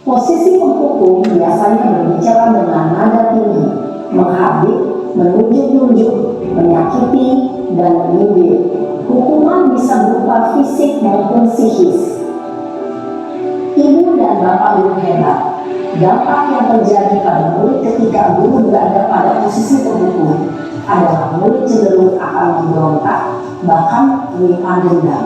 Posisi penghukum biasanya berbicara dengan nada tinggi, menghabis, menunjuk-nunjuk, menyakiti, dan menyindir. Hukuman bisa berupa fisik maupun psikis. Ibu dan bapak guru hebat. Dampak yang terjadi pada murid ketika guru berada pada posisi penghukum adalah murid cenderung akan memberontak, bahkan menyimpan dendam.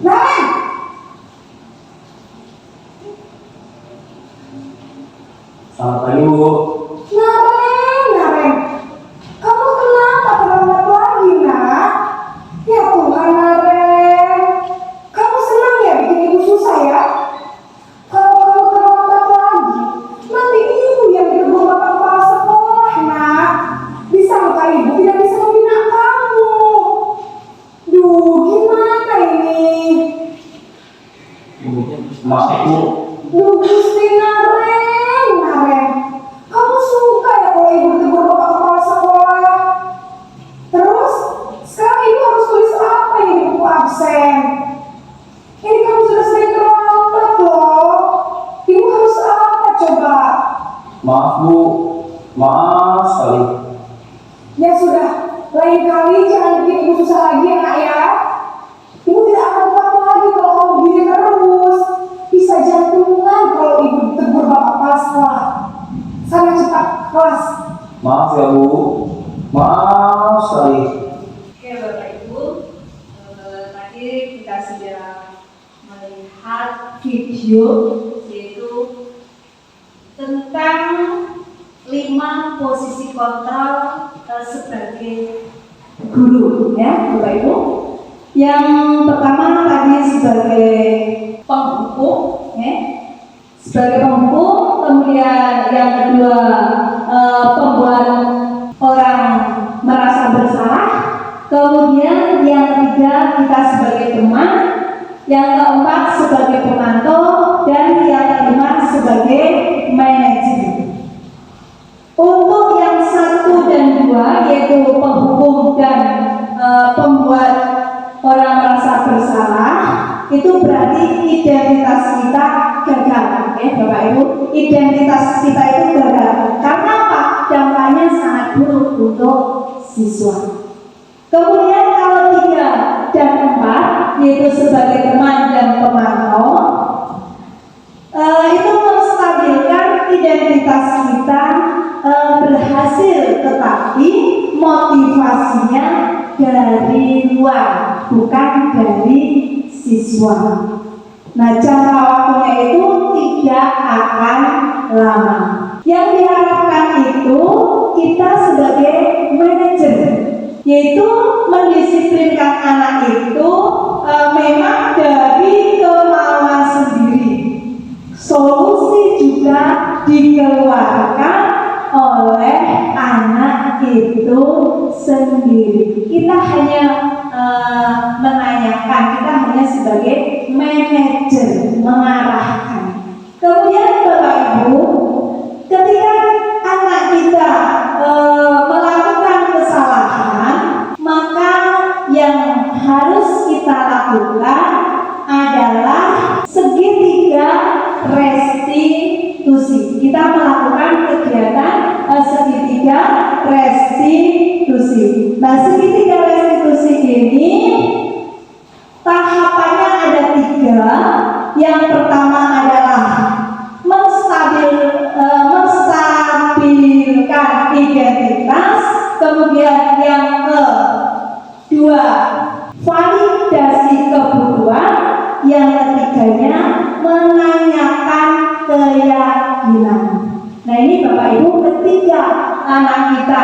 Naren, Selamat pagi Bu. Naren. Kamu kenapa terlambat Maaf sekali. Ya sudah, lain kali jangan bikin ibu susah lagi ya nak ya. Ibu tidak akan apa lagi kalau kamu begini terus. Bisa jantungan kalau ibu ditegur bapak pasrah. Sana cepat kelas. Maaf ya Bu. Maaf sekali. Oke Bapak Ibu, tadi kita sudah melihat video yaitu tentang 5 posisi kontrol sebagai guru ya Bapak Ibu. Yang pertama tadi sebagai penghukum ya. Sebagai penghukum, kemudian yang kedua pembuat orang merasa bersalah, kemudian yang ketiga kita sebagai teman, yang keempat sebagai pemantau, dan yang kelima sebagai manajer. Untuk yang 1 dan 2 yaitu penghukum dan pembuat orang merasa bersalah, itu berarti identitas kita gagal ya Bapak Ibu. Identitas kita itu gagal. Karena apa? Dampaknya sangat buruk untuk siswa. Kemudian kalau 3 dan 4 yaitu sebagai teman dan pemantau, itu menstabilkan identitas kita berhasil, tetapi motivasinya dari luar, bukan dari siswa. Nah, jangka waktunya itu tidak akan lama. Yang diharapkan itu kita sebagai manajer, yaitu mendisiplinkan anak itu memang dari kemauan sendiri. Solusi juga dikeluarkan oleh anak itu sendiri. Kita hanya menanyakan, kita hanya sebagai manajer mengarahkan. Kemudian Bapak Ibu, ketika anak kita melakukan kesalahan, maka yang harus kita lakukan adalah segitiga restitusi. Kita melakukan kegiatan segitiga restitusi. Nah, segitiga restitusi ini tahapannya ada 3. Yang pertama adalah menstabilkan identitas. Kemudian yang kedua, validasi kebutuhan. Yang ketiganya, menanyakan keyakinan. Nah, ini Bapak Ibu, ketika anak kita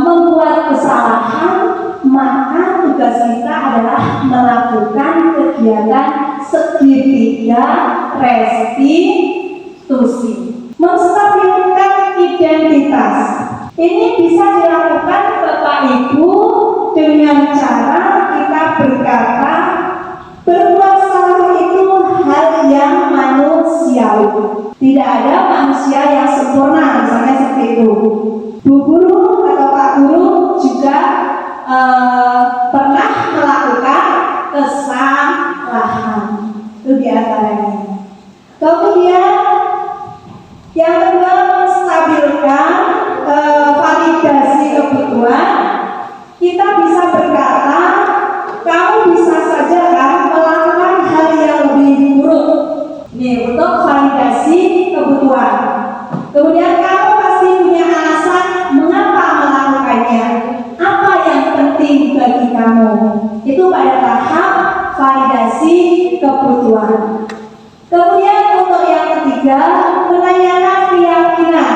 membuat kesalahan, maka tugas kita adalah melakukan kegiatan segitiga restitusi. Menstabilkan identitas ini bisa dilakukan Bapak Ibu dengan cara kita berkata, berbuat salah itu hal yang manusiawi. Tidak ada manusia yang sempurna, misalnya seperti itu. Bu guru atau Pak guru juga pernah melakukan kesalahan. Itu diantaranya. Kemudian yang kedua, menstabilkan validasi kebutuhan. Kita bisa berkata, kamu bisa saja kan melakukan hal yang lebih buruk. Ini untuk validasi kebutuhan. Kemudian kamu pasti punya alasan mengapa melakukannya. Apa yang penting bagi kamu? Itu pada tahap validasi kebutuhan. Kemudian untuk yang ketiga, menanyakan keyakinan.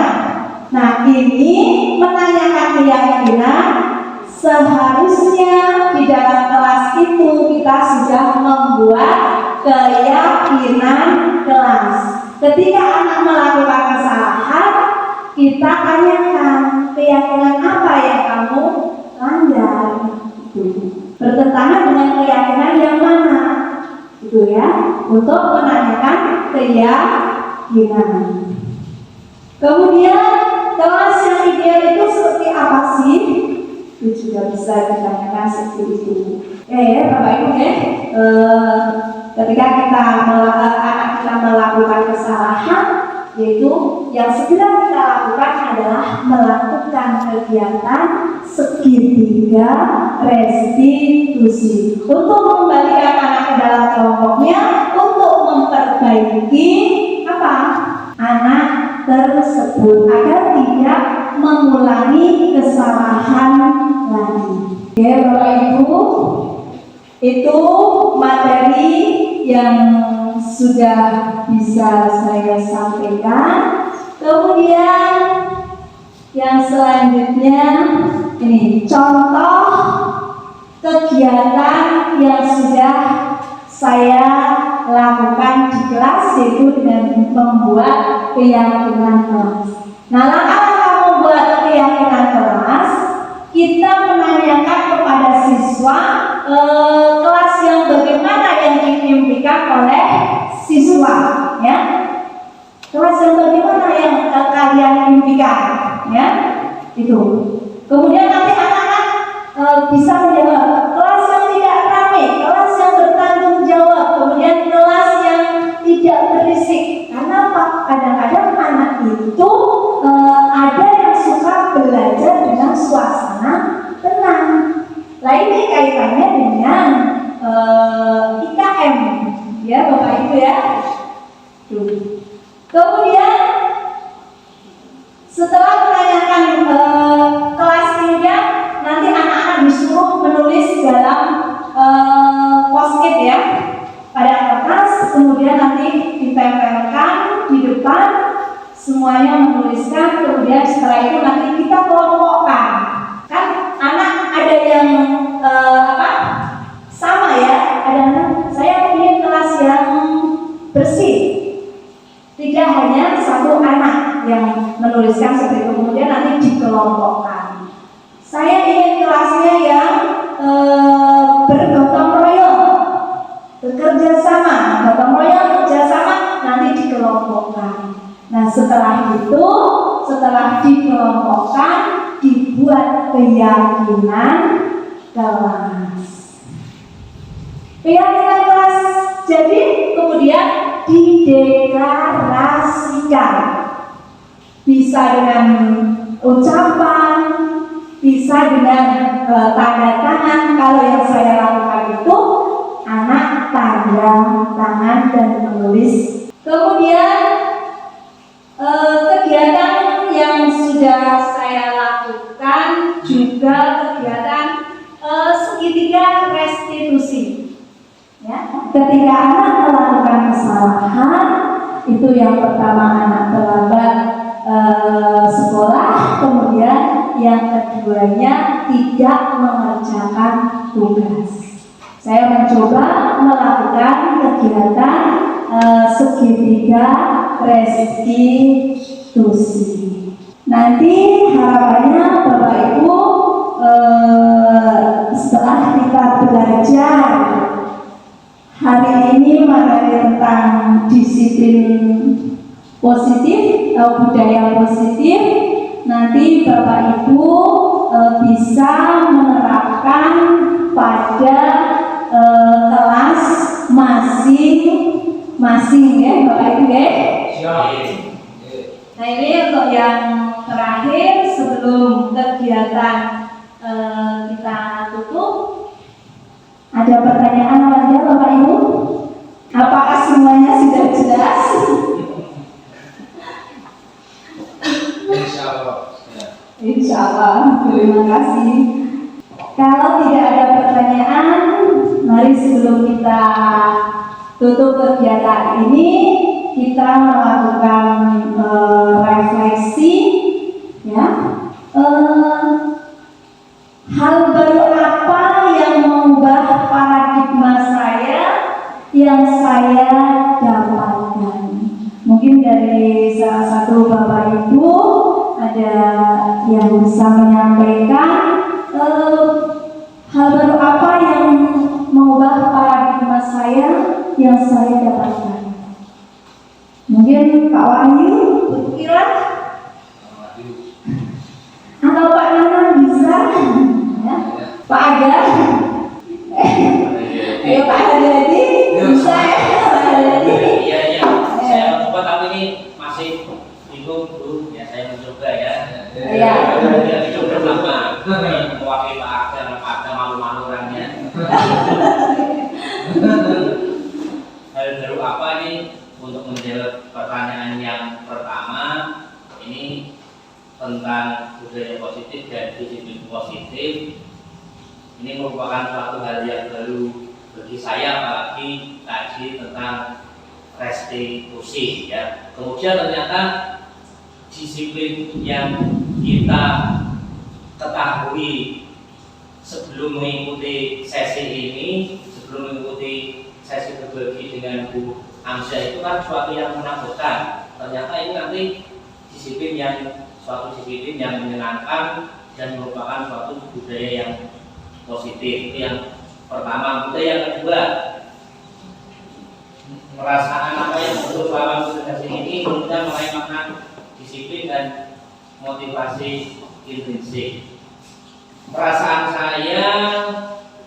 Nah, ini menanyakan keyakinan. Seharusnya di dalam kelas itu kita sudah membuat keyakinan kelas. Ketika anak melakukan kesalahan, kita tanyakan keyakinan apa yang kamu langgar. Bertentangan dengan keyakinan yang mana? Itu ya, untuk menanyakan keyakinan. Kemudian kelas yang ideal itu seperti apa sih? Itu juga bisa ditanyakan seperti itu. Bapak Ibu ketika anak kita melakukan kesalahan, yaitu yang segera kita lakukan adalah melakukan kegiatan segitiga restitusi untuk mengembalikan anak ke dalam kelompoknya, untuk memperbaiki apa? Anak tersebut agar tidak mengulangi kesalahan lagi. Oke, Bapak Ibu, itu materi yang sudah bisa saya sampaikan. Kemudian yang selanjutnya ini contoh kegiatan yang sudah saya lakukan di kelas, yaitu dengan membuat keyakinan kelas. Nah, langkah-langkah membuat keyakinan kelas, kita menanyakan kepada siswa kelas yang bagaimana yang dimimpikan oleh siswa, ya. Kelas yang bagaimana yang kalian mimpikan, ya. Itu. Kemudian nanti anak-anak bisa menjawab kelas yang tidak ramai, kelas yang bertanggung jawab, kemudian kelas yang tidak berisik. Karena apa? Kadang-kadang anak itu ada yang suka belajar dengan suasana tenang. Nah, ini kaitannya dengan IKM, ya Bapak Ibu ya. Kemudian setelah menanyakan kelas kemudian nanti anak-anak disuruh menulis dalam post-it ya pada kertas, kemudian nanti ditempelkan di depan, semuanya menuliskan. Kemudian setelah itu nanti kita kelompokkan. Kan anak ada yang sama ya, ada anak saya ingin kelas yang bersih. Tidak hanya satu anak yang menuliskan seperti itu, kemudian nanti dikelompokkan. Saya ingin kelasnya yang bergotong royong, bekerja sama, gotong royong, kerja sama, nanti dikelompokkan. Nah, setelah itu, setelah dikelompokkan, dibuat keyakinan kelas. Keyakinan kelas jadi kemudian dideklarasikan. Bisa dengan ucapan, bisa dengan tanda tangan. Kalau yang saya lakukan itu anak tanda tangan dan menulis. Kemudian kegiatan yang sudah saya lakukan juga kegiatan segitiga restitusi. Ya, ketika anak melakukan kesalahan, itu yang pertama anak terlambat sekolah, kemudian yang keduanya tidak mengerjakan tugas. Saya mencoba melakukan kegiatan segitiga restitusi. Nanti harapannya Bapak Ibu setelah kita belajar hari ini materi tentang disiplin positif atau budaya positif, nanti Bapak Ibu bisa menerapkan pada kelas masing-masing ya Bapak Ibu ya. Nah, ini untuk yang terakhir sebelum kegiatan kita tutup. Ada pertanyaan apa aja Bapak Ibu? Apakah semuanya sudah jelas? Insya Allah. Terima kasih. Kalau tidak ada pertanyaan, mari sebelum kita tutup kegiatan ini, kita melakukan refleksi, ya. Hal baru apa yang mengubah paradigma saya yang saya dapatkan? Mungkin dari salah satu Bapak Ibu ada yang bisa menyampaikan hal baru apa yang mengubah paradigma saya yang saya dapatkan. Mungkin Pak Wahyu, Bu Ira, atau Pak Nana bisa, ya? Pak Aga, ayo Pak Haryadi, bisa ya Pak Haryadi? Iya, saya coba, tapi ini masih bersama mewakili Pak Aga malu-malu orangnya. Hal baru apa ini untuk menjawab pertanyaan yang pertama ini tentang budaya positif dan disiplin positif. Ini merupakan suatu hal yang baru bagi saya, apalagi kaji tentang restitusi ya. Kemudian ternyata disiplin yang kita ketahui sebelum mengikuti sesi ini, sebelum mengikuti sesi berbagi dengan Bu Amsyah itu kan suatu yang menakutkan. Ternyata ini nanti suatu disiplin yang menyenangkan dan merupakan suatu budaya yang positif. Itu yang pertama. Budaya yang kedua, perasaan apa yang muncul dalam sesi ini kemudian mengenai makna disiplin dan motivasi intrinsik. Perasaan saya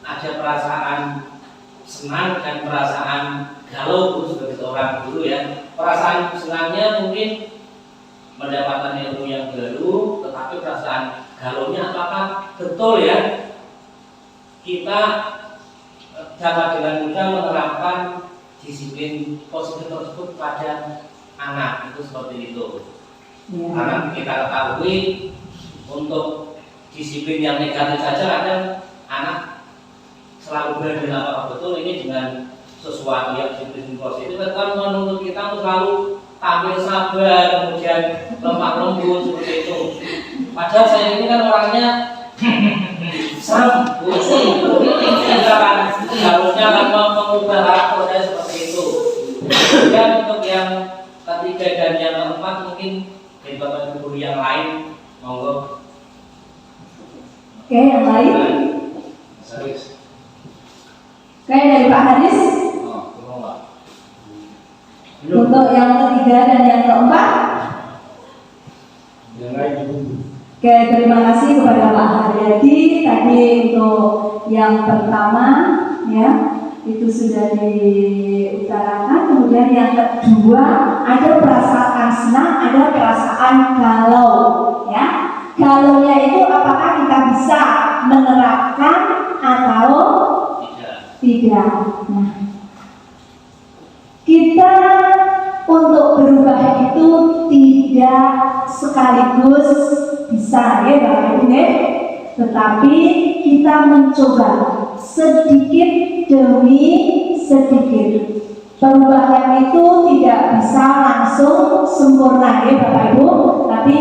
ada perasaan senang dan perasaan galau sebagai seorang guru ya. Perasaan senangnya mungkin mendapatkan ilmu yang baru, tetapi perasaan galaunya apakah betul ya kita dapat dengan mudah menerapkan disiplin positif tersebut pada anak itu seperti itu. Ya. Karena kita ketahui untuk disiplin yang negatif saja kadang anak selalu berada apakah betul ini dengan sesuatu yang disiplin positif kan menuntut kita untuk selalu tampil sabar, kemudian lemah lembut seperti itu. Padahal saya ini kan orangnya serem, pusing, kita kan harusnya kan mengubah karakter saya seperti itu. Kemudian untuk yang ketiga dan yang keempat mungkin dari bapak guru yang lain, monggo. Oke, yang lain? Oke, dari Pak Hadis. Untuk yang ketiga dan yang keempat. Oke, terima kasih kepada Pak Haryadi. Tadi untuk yang pertama ya itu sudah diutarakan. Kemudian yang kedua ada perasaan senang, ada perasaan galau ya. Galaunya itu apakah kita bisa menerapkan atau tidak. Nah, kita untuk berubah itu tidak sekaligus bisa ya Bapak Ibu ya. Tetapi kita mencoba sedikit demi sedikit. Perubahan itu tidak bisa langsung sempurna ya Bapak Ibu, tapi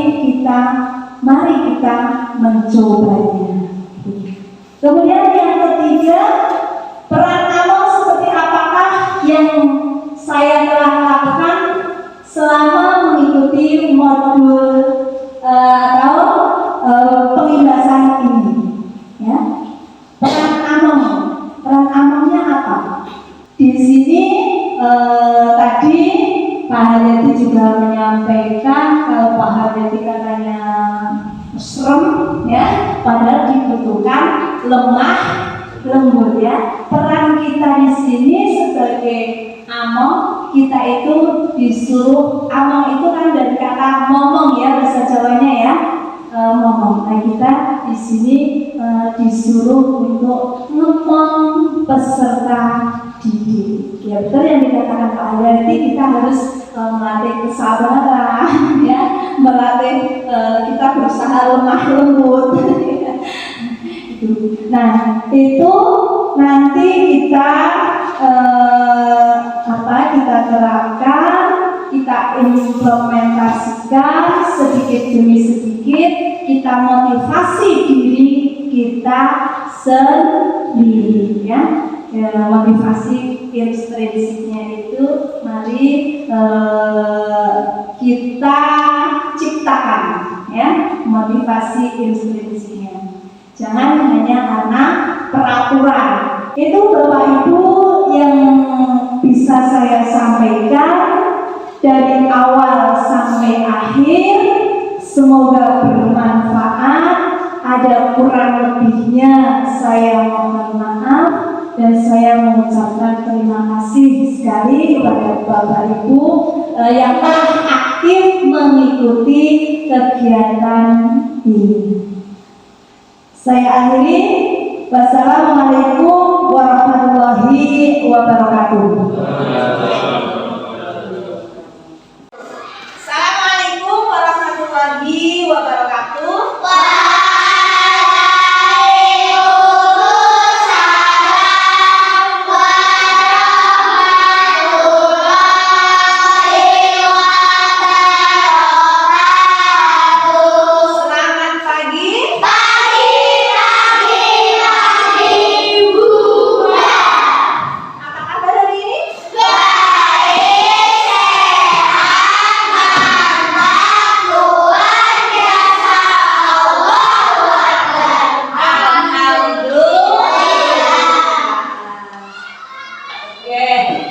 mari kita mencobanya. Kemudian yang ketiga, peran amal seperti apakah yang saya telah lakukan selama mengikuti modul atau pengibasan ini ya. Peran amalnya apa? Di sini tadi Pak Haryadi juga menyampaikan kalau Pak Haryadi katanya serem ya, padahal dibutuhkan lemah lembut ya. Peran kita di sini sebagai amal, kita itu disuruh, amal itu kan dari kata ngomong ya, bahasa Jawanya ya, ngomong. Nah kita di sini disuruh untuk ngomong peserta didik. Ya betul yang dikatakan Pak Haryadi, kita harus melatih kesabaran ya, melatih kita berusaha lemah lembut. Nah itu nanti kita kita terapkan, kita implementasikan sedikit demi sedikit, kita motivasi diri kita sendiri ya. Motivasi intrinsiknya itu mari kita ciptakan ya, motivasi intrinsiknya. Jangan hanya karena peraturan. Itu Bapak Ibu yang bisa saya sampaikan dari awal sampai akhir. Semoga bermanfaat. Ada kurang lebihnya saya mohon maaf. Dan saya mengucapkan terima kasih sekali kepada Bapak Ibu yang telah aktif mengikuti kegiatan ini. Saya akhiri. Wassalamualaikum warahmatullahi wabarakatuh. Assalamualaikum warahmatullahi wabarakatuh.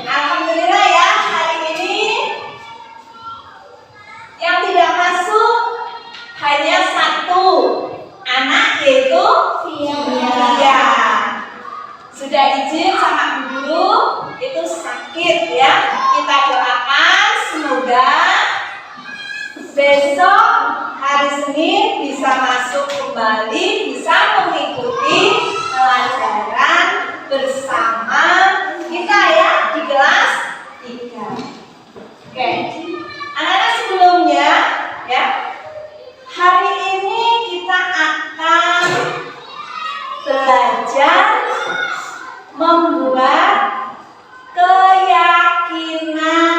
Alhamdulillah ya, hari ini yang tidak masuk hanya satu anak, yaitu Via. Sudah izin sama Bu Guru, itu sakit ya. Kita doakan semoga besok hari Senin bisa masuk kembali, bisa mengikuti pelajaran bersama kita ya di kelas 3. Oke, anak-anak, sebelumnya ya, hari ini kita akan belajar membuat keyakinan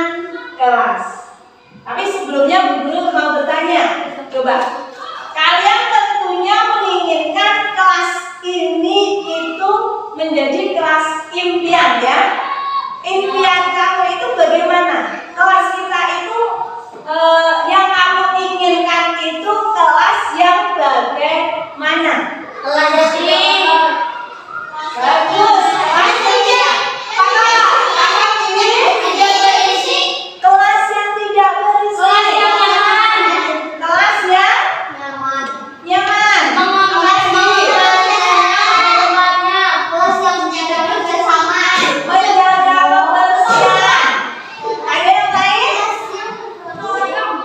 kelas. Tapi sebelumnya Bu Guru mau bertanya, coba kalian tentunya menginginkan kelas ini itu menjadi kelas impian ya. Impian kamu itu bagaimana? Kelas kita itu yang kamu inginkan itu kelas yang bagaimana? Kelas yang bagus. Kelas yang apa ini? Kelas yang tidak berisi. Kelas yang nyaman. Menjaga kebersihan. Ada yang lain?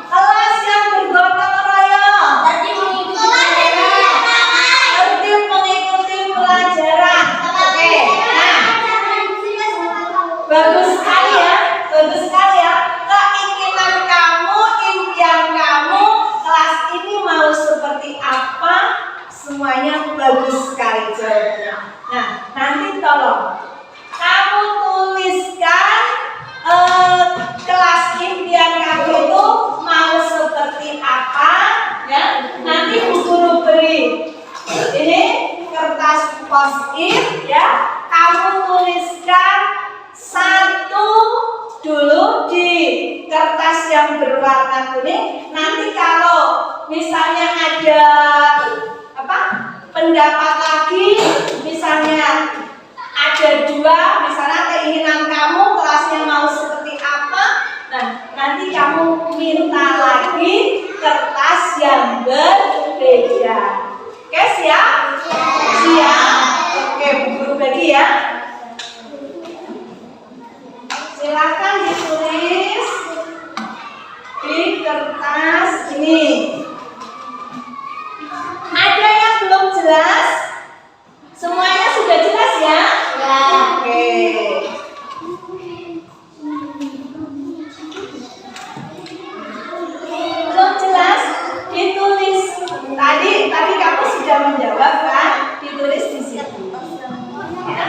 Kelas yang bergotong royong. Tertib mengikuti pelajaran. Oke. Nah, bagus sekali ya. Bagus sekali ya. Keinginan kamu, impian kamu, kelas ini mau seperti apa? Semuanya bagus sekali jawabnya. Nah, nanti tolong kamu tuliskan kelas impian kamu itu mau seperti apa ya. Nanti Bu Guru beri ini kertas post-it ya. Kamu tuliskan satu dulu di kertas yang berwarna kuning. Nanti kalau misalnya ada pendapat lagi, misalnya ada dua, misalnya keinginan kamu kelasnya mau seperti apa, nah nanti kamu minta lagi kertas yang berbeda. Oke, siap? Siap? Oke, Bu Guru bagi ya. Silakan ditulis di kertas ini. Ada yang belum jelas? Semuanya sudah jelas ya? Ya. Oke. Belum jelas? Ditulis. Tadi kamu sudah menjawab kan? Ditulis di situ. Ya.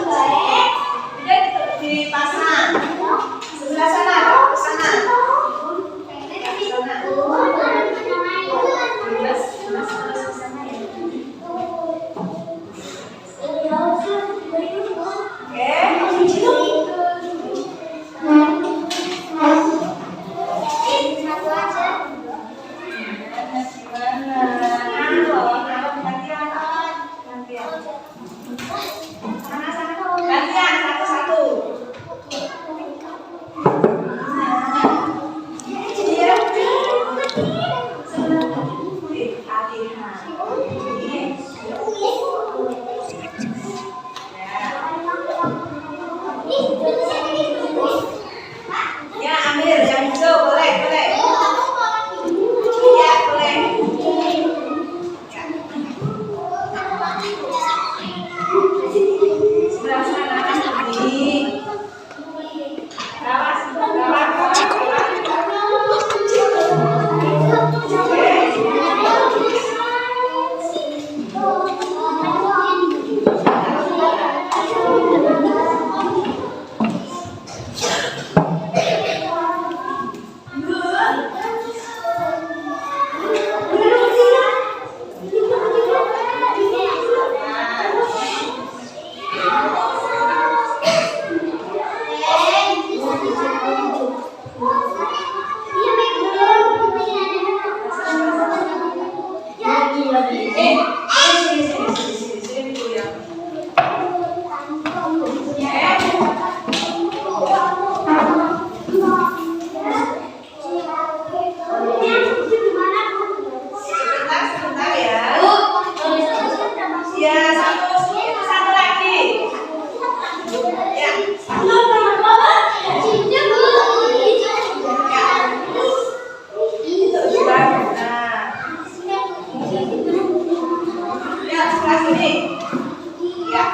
Kemudian dipasang. Sebelah sana, ke sana. Gantian satu-satu. Ya, ambil yang hijau, boleh, boleh. Ya, boleh. Sebelah sana lagi. Awas, sebentar ya. Ya, satu lagi. Ya. Ya, sebelah sini. Ya.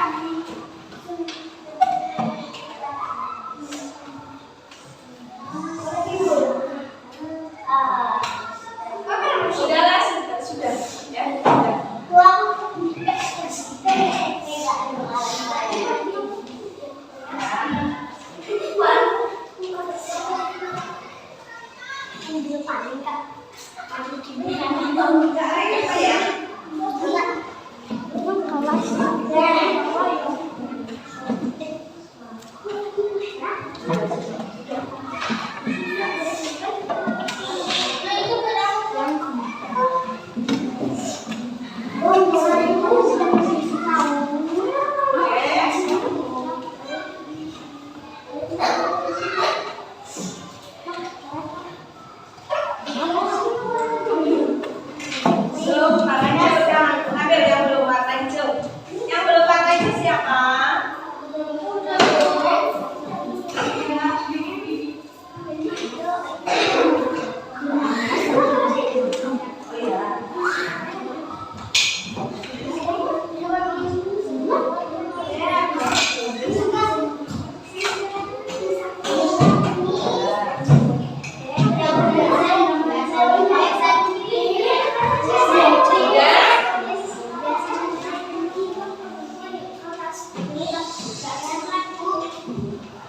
Sudahlah, sudah. Ya, sudah. Belum, makanya udah ambil yang belum warna hijau. Yang belum warna hijau siapa?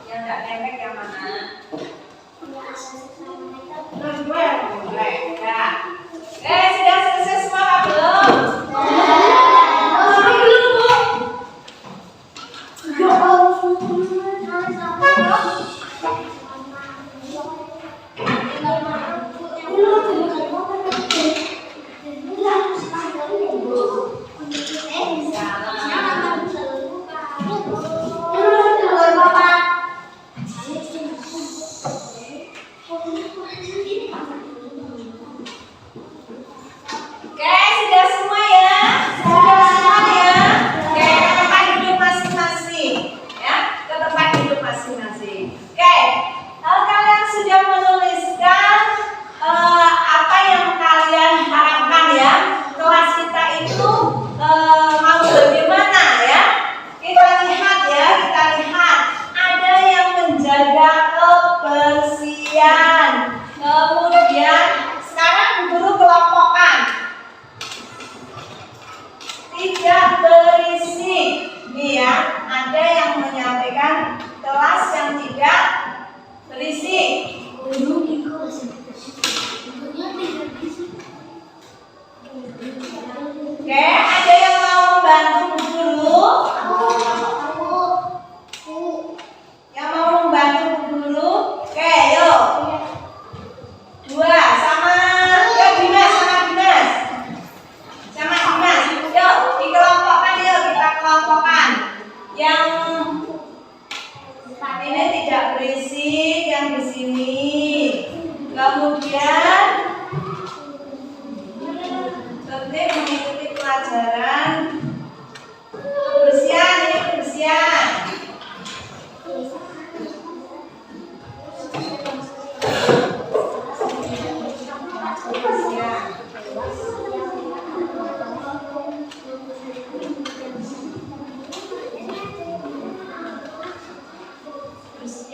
Yang nggak nempel yang mana? Terus gue yang mulai. Ya. Sudah selesai semua apa belum? Oke, sudah semua ya? Sudah semua ya? Oke, ke tempat duduk masing-masing. Ya, ke tempat duduk masing-masing. Oke.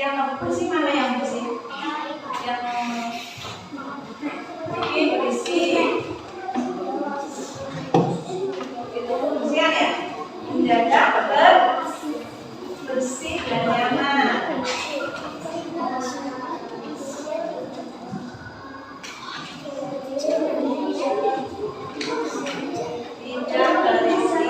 Yang bersih mana yang bersih? Yang ini bersih. Itu kebersihan ya. Menjaga bersih dan nyaman. Tidak berisik.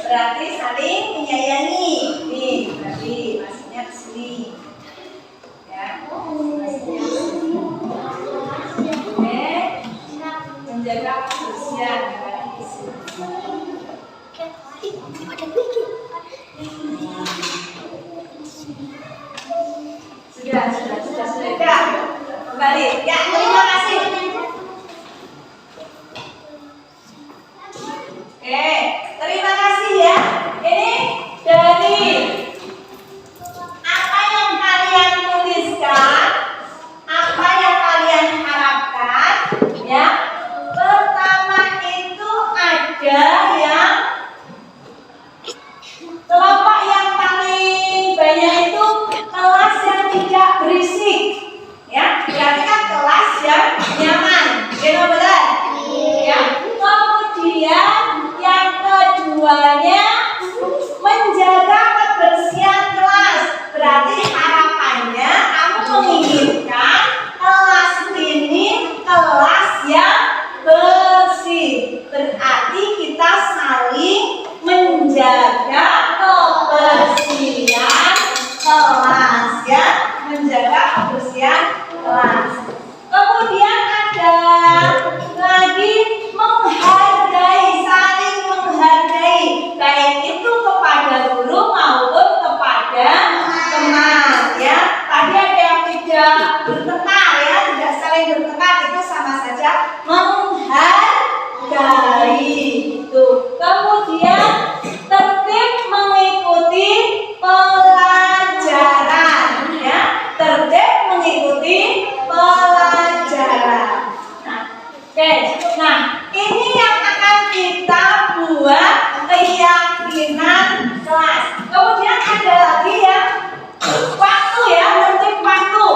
Berarti saling menyayangi. Nih, berarti maksudnya ke sini. Ya. Oke. Menjaga kebersihan berarti di sini. Sudah. Ya. Kembali. Ya, terima kasih. Oke, terima kasih ya. Ini dari apa yang kalian tuliskan, apa yang kalian harapkan, ya. Pertama itu ada yang kelompok yang paling banyak itu kelas yang tidak berisik, ya. Berarti kan kelas yang nyaman, benar-benar. Ya. Kemudian yang keduanya menjaga kebersihan kelas. Berarti harapannya kamu menginginkan kelas ini kelas yang bersih. Berarti kita saling menjaga kebersihan kelas, ya. Menjaga kebersihan kelas. Kemudian ada lagi saling menghargai, baik itu kepada guru maupun kepada teman, ya. Tadi ada yang tidak bertengkar, ya, tidak saling bertengkar, itu sama saja menghargai. Kemudian tertib mengikuti pelajaran, ya. Tertib mengikuti pelajaran. Oke, nah ini yang akan kita buat keyakinan kelas. Kemudian ada lagi ya waktu, ya, tertib waktu.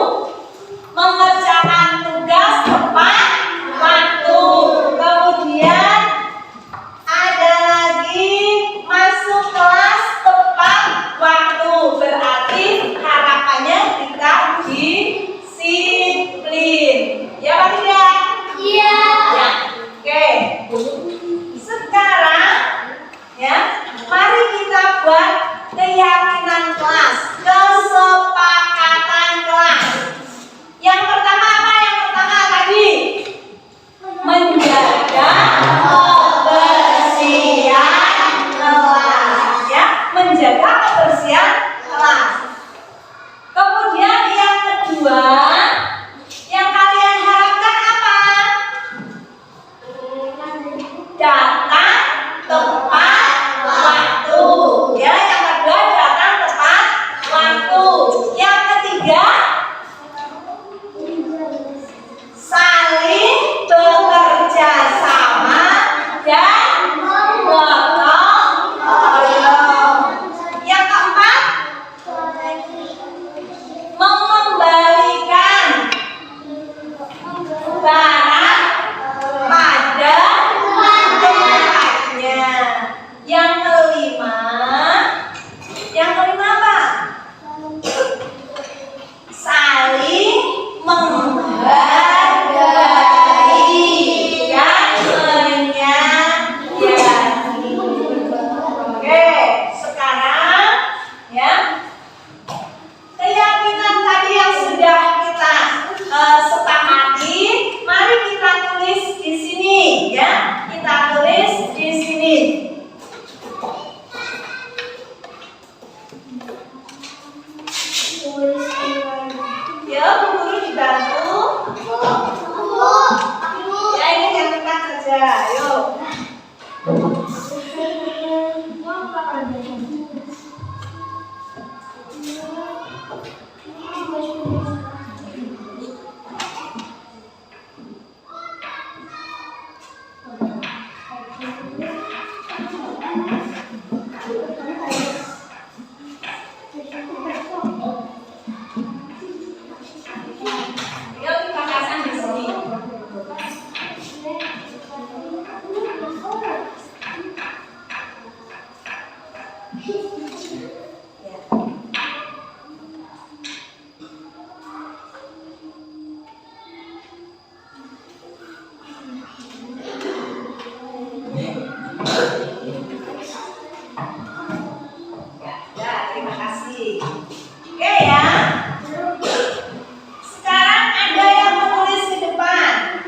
Yuk. Yuk kita pasang di sini. Ya, terima kasih. Oke ya. Sekarang ada yang menulis di depan.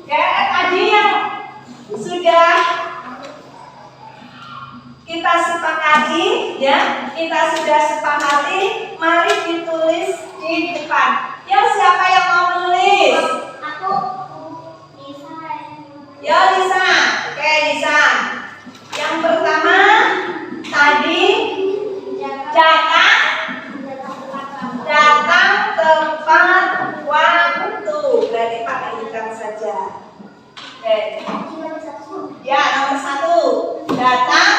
Ya, tadi yang sudah kita sepakati, ya, kita sudah sepakati, mari ditulis di depan. Ya, siapa yang mau menulis? Aku Lisa. Ya, Lisa. Oke, Lisa. Yang pertama tadi datang tepat waktu. Berarti pakai ikan saja. Oke. Ya, nomor 1. Datang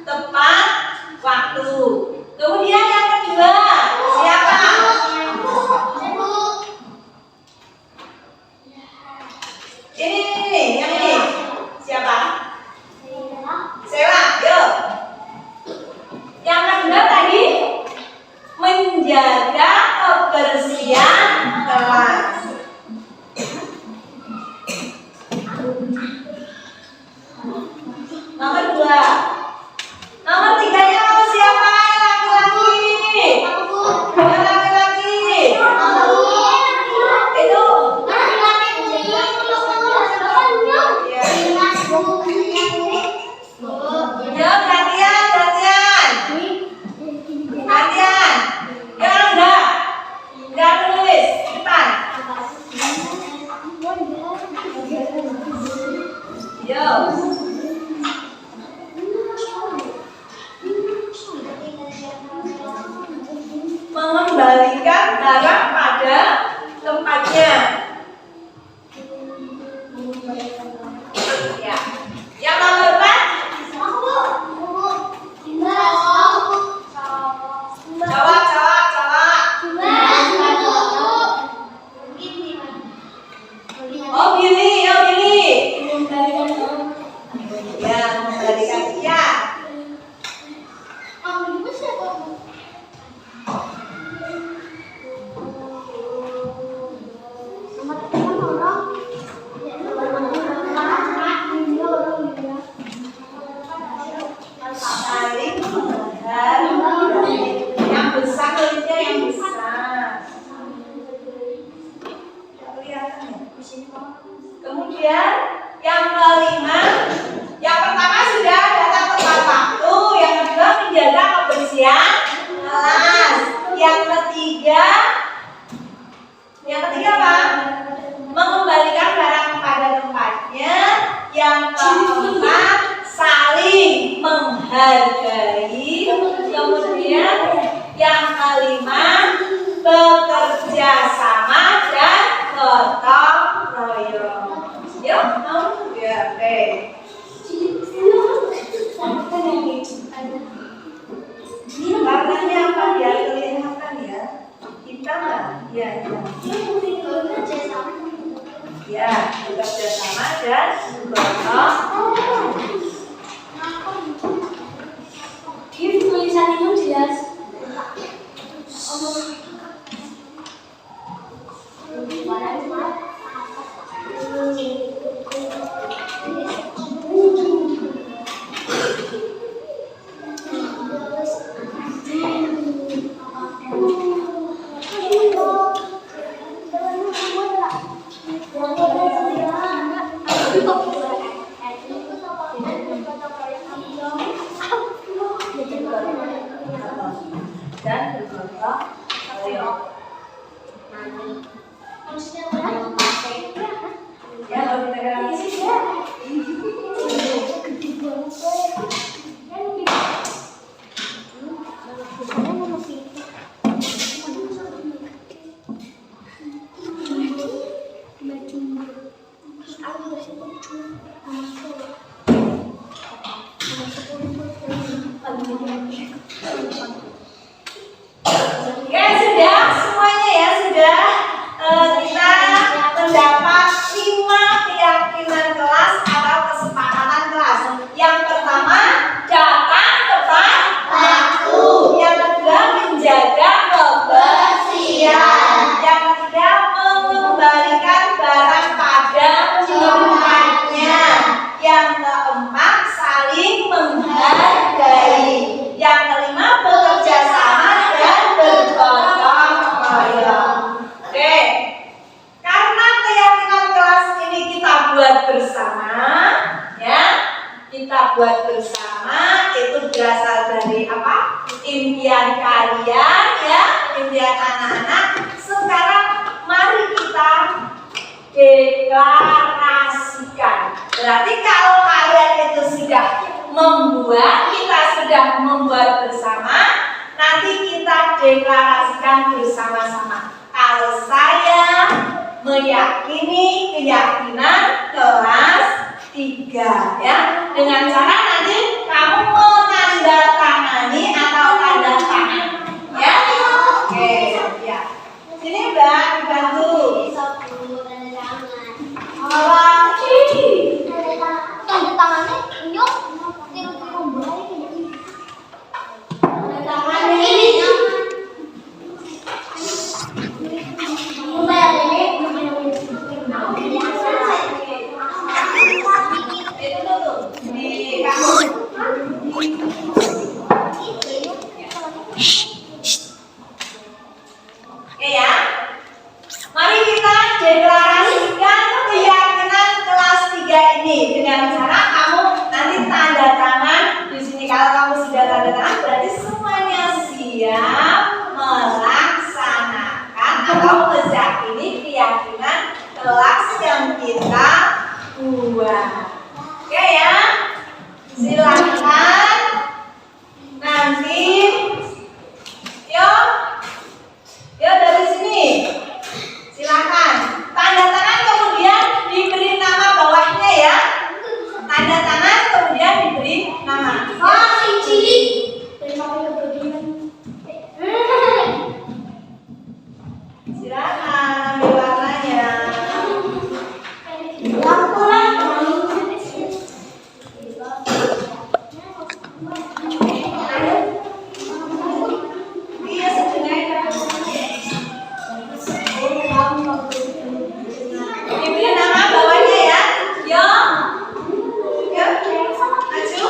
tepat waktu. Kemudian yang kedua, siapa? Ini, yang ini. Siapa? Sewa, yuk. Yang kedua tadi menjaga kebersihan kelas. Nomor 2. Nomor 3-nya mau siapa? Laki-laki. Ya, laki-laki. Itu. Ya, gantian, gantian. Gantian. Ya, enggak nulis di depan. Yo. Mengembalikan barang pada tempatnya. Ya. Yang nomor 4. Cowok. Oh, Billy. Ya, membalikan dia. Saling menghargai. Yang besar tulisnya yang besar. Kelihatan ya? Kemudian yang kelima, yang pertama sudah datang tepat waktu, yang kedua menjaga kebersihan kelas, yang ketiga apa? Mengembalikan barang pada tempatnya, yang keempat saling menghargai, kemudian yang kelima bekerja sama dan gotong royong. Yuk, mau? Ya, oke. Warnanya apa ya? Kelihatan ya? Hitam nggak? Ya, hitam. Ya, bekerja sama dan gotong. Ini tulisannya jelas. Oke. dan bergotong royong. Ya, kalau kita kira Ya sudah, semuanya ya sudah. Kita mendapat 5 keyakinan kelas atau kesepakatan kelas. Yang pertama, datang tepat waktu. Yang kedua, menjaga kebersihan. Yang ketiga, mengembalikan barang pada tempatnya. Yang keempat, saling menghargai. Yang kelima, bekerja sama dan bergotong royong. Oke, karena keyakinan kelas ini kita buat bersama, ya, kita buat bersama itu berasal dari apa? Impian kalian, ya, impian anak-anak. Sekarang mari kita deklarasikan. Berarti kalau kalian itu sudah membuat, kita sudah membuat bersama, nanti kita deklarasikan bersama-sama. Kalau saya meyakini keyakinan kelas 3, ya, dengan cara nanti kamu menandatangani atau tanda tangan, ya. Oke, ya. Sini Mbak, dibantu. Tanda tangannya nyok tiru-tiru baik tanda tangan ini Oke ya. Mari kita deklarasikan keyakinan kelas 3 ini dengan cara kamu nanti tanda tangan di sini. Kalau kamu sudah tanda tangan berarti semuanya siap melaksanakan atau meyakini keyakinan kelas yang kita buat. Oke ya. Silakan nanti. Yuk dari sini. Silakan. Tanda tangan kemudian diberi nama bawahnya ya. Tanda tangan kemudian diberi nama. Silakan ambil warnanya. Iya sebenarnya. Diberi nama bawahnya ya. Yo. Maju.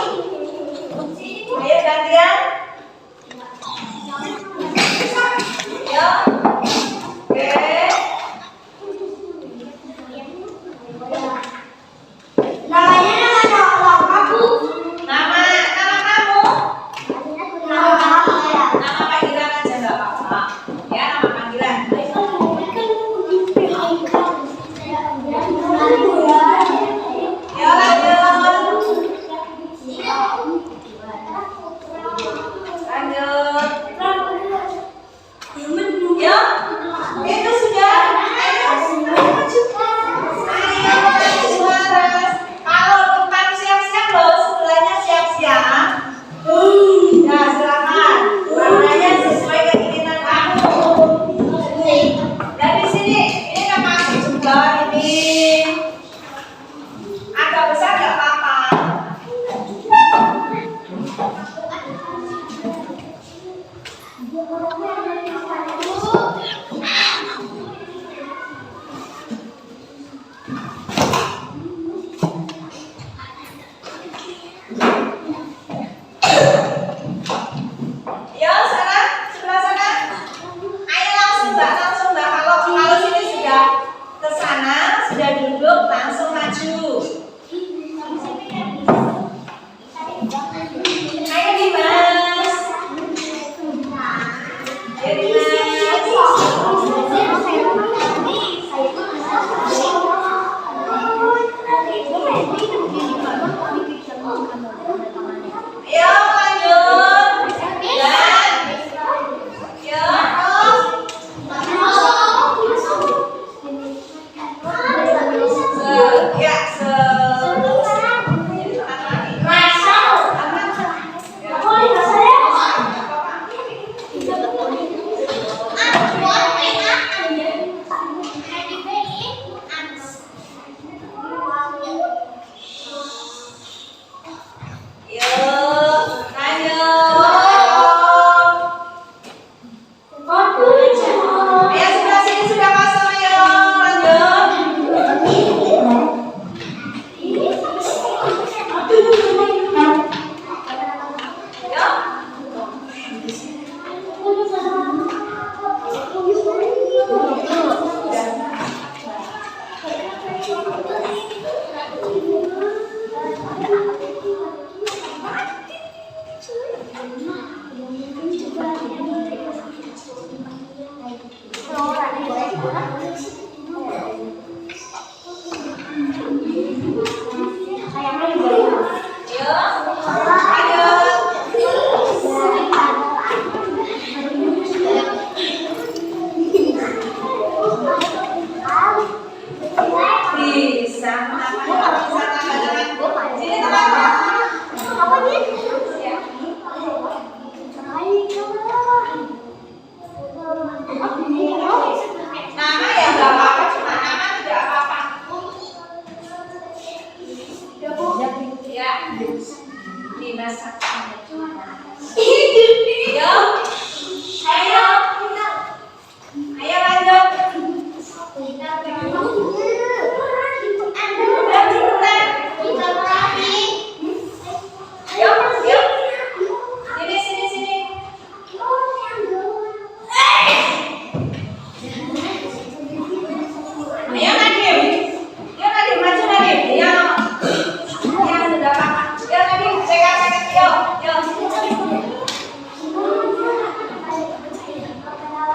Ayo gantian. Yo. Oke. namanya nama kamu Nama kamu. Nama panggilan aja nggak apa-apa. Ya, nama panggilan. Ya lanjut. Ya, itu sudah. Ayo, maju. Ayo, Laras. Kalau depan siap-siap loh, sebelahnya siap-siap. Ya, silakan. Warnanya sesuai keinginan kamu. Dari sini, ini kan masih juga ini. Agak besar nggak apa-apa. Ya, sana, sebelah sana. Ayo langsung mbak. Kalau sini sudah ke sana, sudah duduk, langsung maju. Ayo Dimas.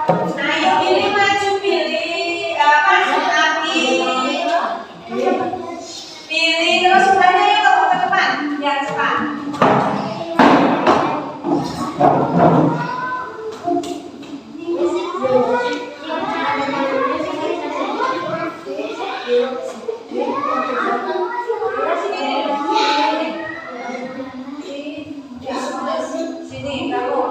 Ayo pilih maju pilih apa nanti. Pilih terus semuanya ya ke depan biar cepat. Sini kamu.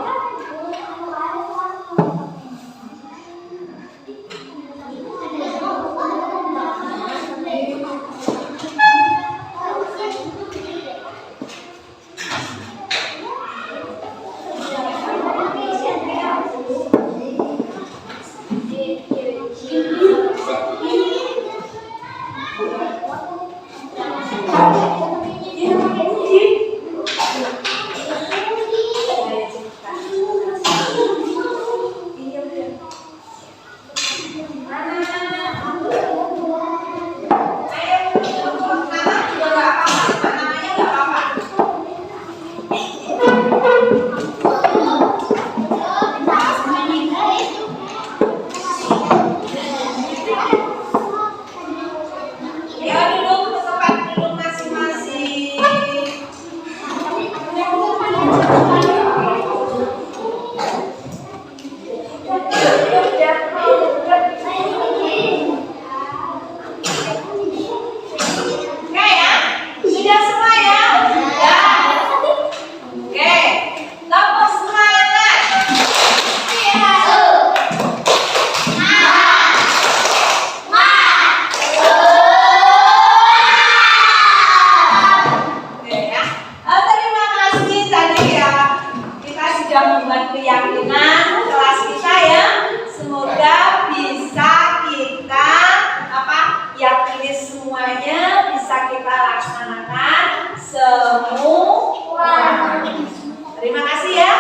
Terima kasih ya.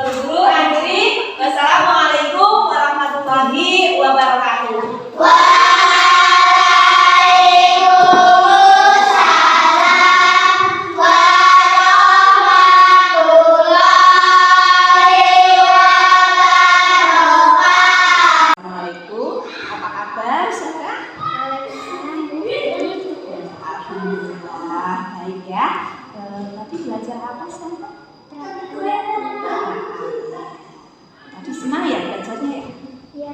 Guru akhiri. Wassalamualaikum warahmatullahi wabarakatuh. Tadi senang ya belajarnya ya? Iya.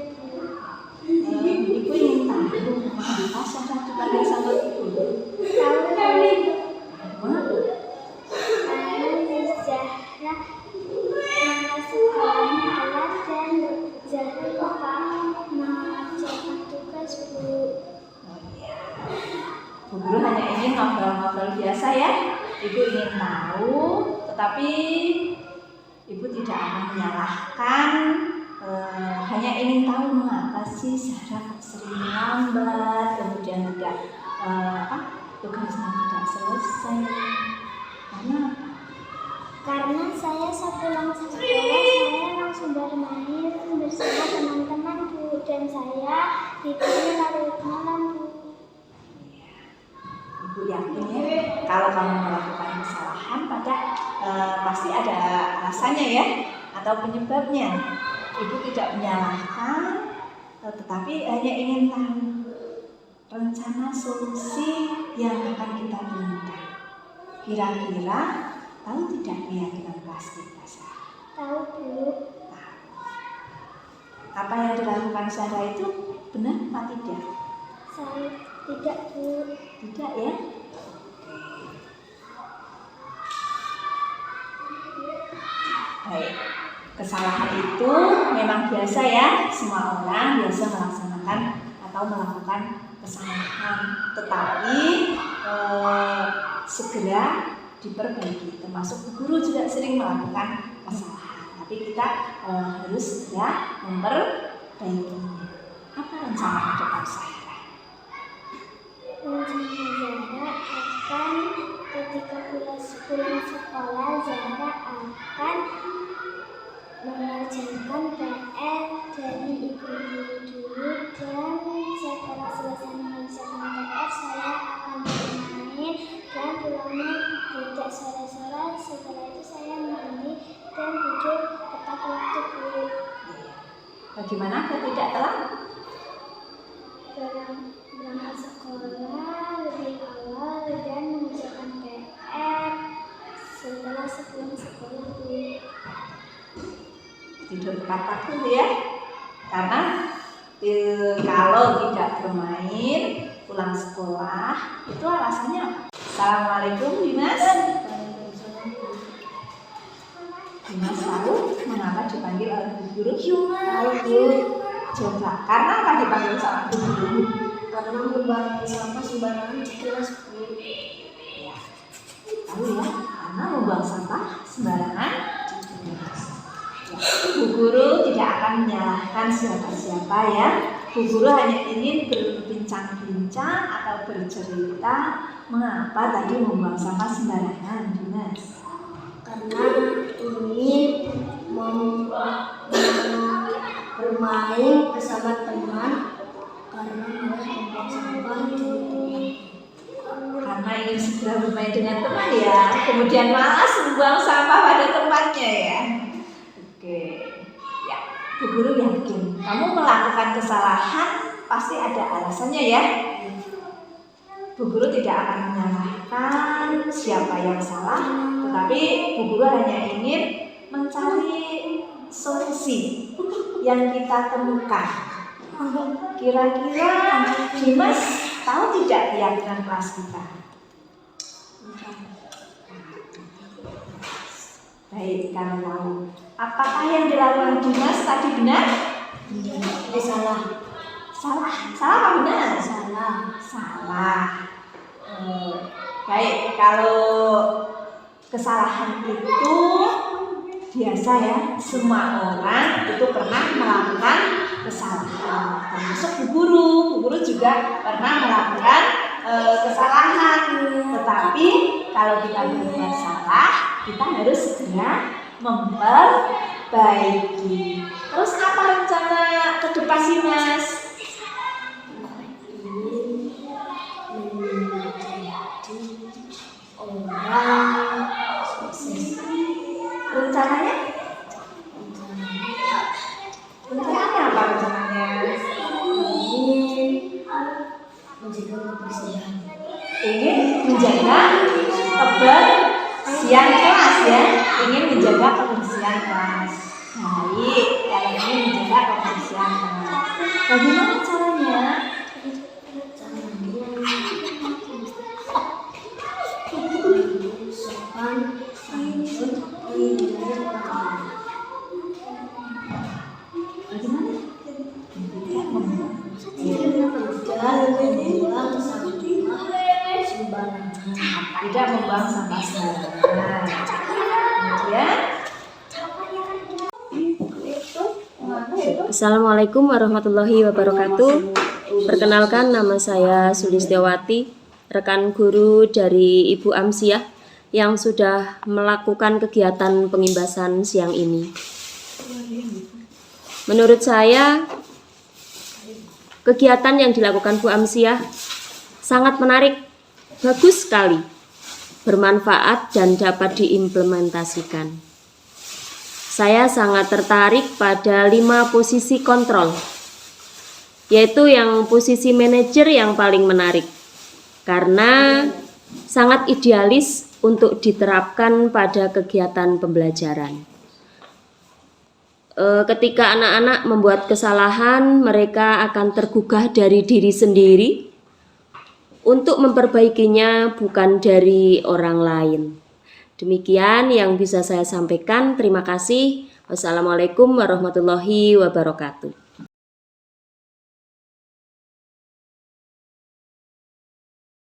Ibu ingin tahu kenapa Sarah dipanggil sama ibu? Tahu kali. Kenapa? Karena Zahra nama sekolahnya adalah dan Zahra lupa mengerjakan tugas Bu. Oh iya. Bu Guru hanya ingin ngobrol-ngobrol biasa ya. Ibu ingin tahu, tetapi Ibu tidak akan menyalahkan, hanya ingin tahu mengapa sih Sarah sering lambat, kemudian tidak tugasnya tidak selesai. Karena apa? Karena saya sepulang sekolah saya langsung bermain bersama teman-teman Bu, dan saya tidurnya larut malam Bu. Ibu yakin ya, kalau kamu melakukan kesalahan pasti ada alasannya ya, atau penyebabnya. Ibu tidak menyalahkan, tetapi hanya ingin tahu rencana solusi yang akan kita berikan. Kira-kira tahu tidak keyakinan kelas kita, Sarah? Tahu Bu. Tahu. Apa yang dilakukan Sarah itu benar apa tidak? Saya tidak Bu. Tidak ya? Baik, kesalahan itu memang biasa ya, semua orang biasa melaksanakan atau melakukan kesalahan, tetapi segera diperbaiki. Termasuk guru juga sering melakukan kesalahan, tapi kita harus segera memperbaikinya. Apa rencana ke depan saya? Rencana Zahra akan ketika pulang sekolah, Zahra akan mengerjakan PR dari ibu guru dulu, dan setelah selesai mengerjakan PR saya akan bermain dan pulangnya tidak sore-sore. Setelah itu saya mandi dan tidur tepat waktu Bu. Bagaimana agar tidak telat? Berangkat sekolah lebih awal dan mengerjakan PR. Setelah pulang sekolah Tidur tepat waktu ya. Karena kalau tidak bermain pulang sekolah itu alasannya apa? Assalamualaikum Dimas. Dimas tahu mengapa dipanggil oleh Bu Guru? Tahu Bu. Coba, karena apa dipanggil sama Bu Guru? Karena membuang sampah sembarangan di kelas Bu. Ya, tahu ya, karena membuang sampah sembarangan di kelas. Ya, Bu Guru tidak akan menyalahkan siapa-siapa ya. Bu Guru hanya ingin berbincang-bincang atau bercerita mengapa tadi membuang sampah sembarangan, Dimas. Karena ini mau bermain bersama teman karena membuang sampah di teman. Karena ingin segera bermain dengan teman ya, kemudian malas membuang sampah pada tempatnya ya. Oke, ya, Bu Guru yakin kamu melakukan kesalahan pasti ada alasannya ya. Bu Guru tidak akan menyalahkan siapa yang salah, tetapi Bu Guru hanya ingin mencari solusi yang kita temukan. Kira-kira Dimas tahu tidak keyakinan kelas kita? Baik, kalau tahu. Apakah yang dilakukan Dimas tadi benar? Salah. Salah. Salah apa benar? Salah. Salah. Baik, kalau kesalahan itu biasa ya, semua orang itu pernah melakukan kesalahan, termasuk Bu Guru. Bu Guru juga pernah melakukan kesalahan, tetapi kalau kita berbuat salah, kita harus segera memperbaiki. Terus apa rencana ke depan sih Mas? Rencananya? Rencananya apa rencananya? Menjaga kebersihan. Ingin menjaga kebersihan kelas ya. Ingin menjaga kebersihan kelas. Baik, kalau ingin menjaga kebersihan kelas. Bagaimana caranya? Tidak membuang sampah sembarangan. Kemudian Assalamualaikum warahmatullahi wabarakatuh. Perkenalkan, nama saya Sulistiawati, rekan guru dari Ibu Amsiah yang sudah melakukan kegiatan pengimbasan siang ini. Menurut saya, kegiatan yang dilakukan Bu Amsiah sangat menarik, bagus sekali, bermanfaat dan dapat diimplementasikan. Saya sangat tertarik pada 5 posisi kontrol, yaitu yang posisi manajer yang paling menarik, karena sangat idealis untuk diterapkan pada kegiatan pembelajaran. Ketika anak-anak membuat kesalahan, mereka akan tergugah dari diri sendiri untuk memperbaikinya, bukan dari orang lain. Demikian yang bisa saya sampaikan. Terima kasih. Wassalamualaikum warahmatullahi wabarakatuh.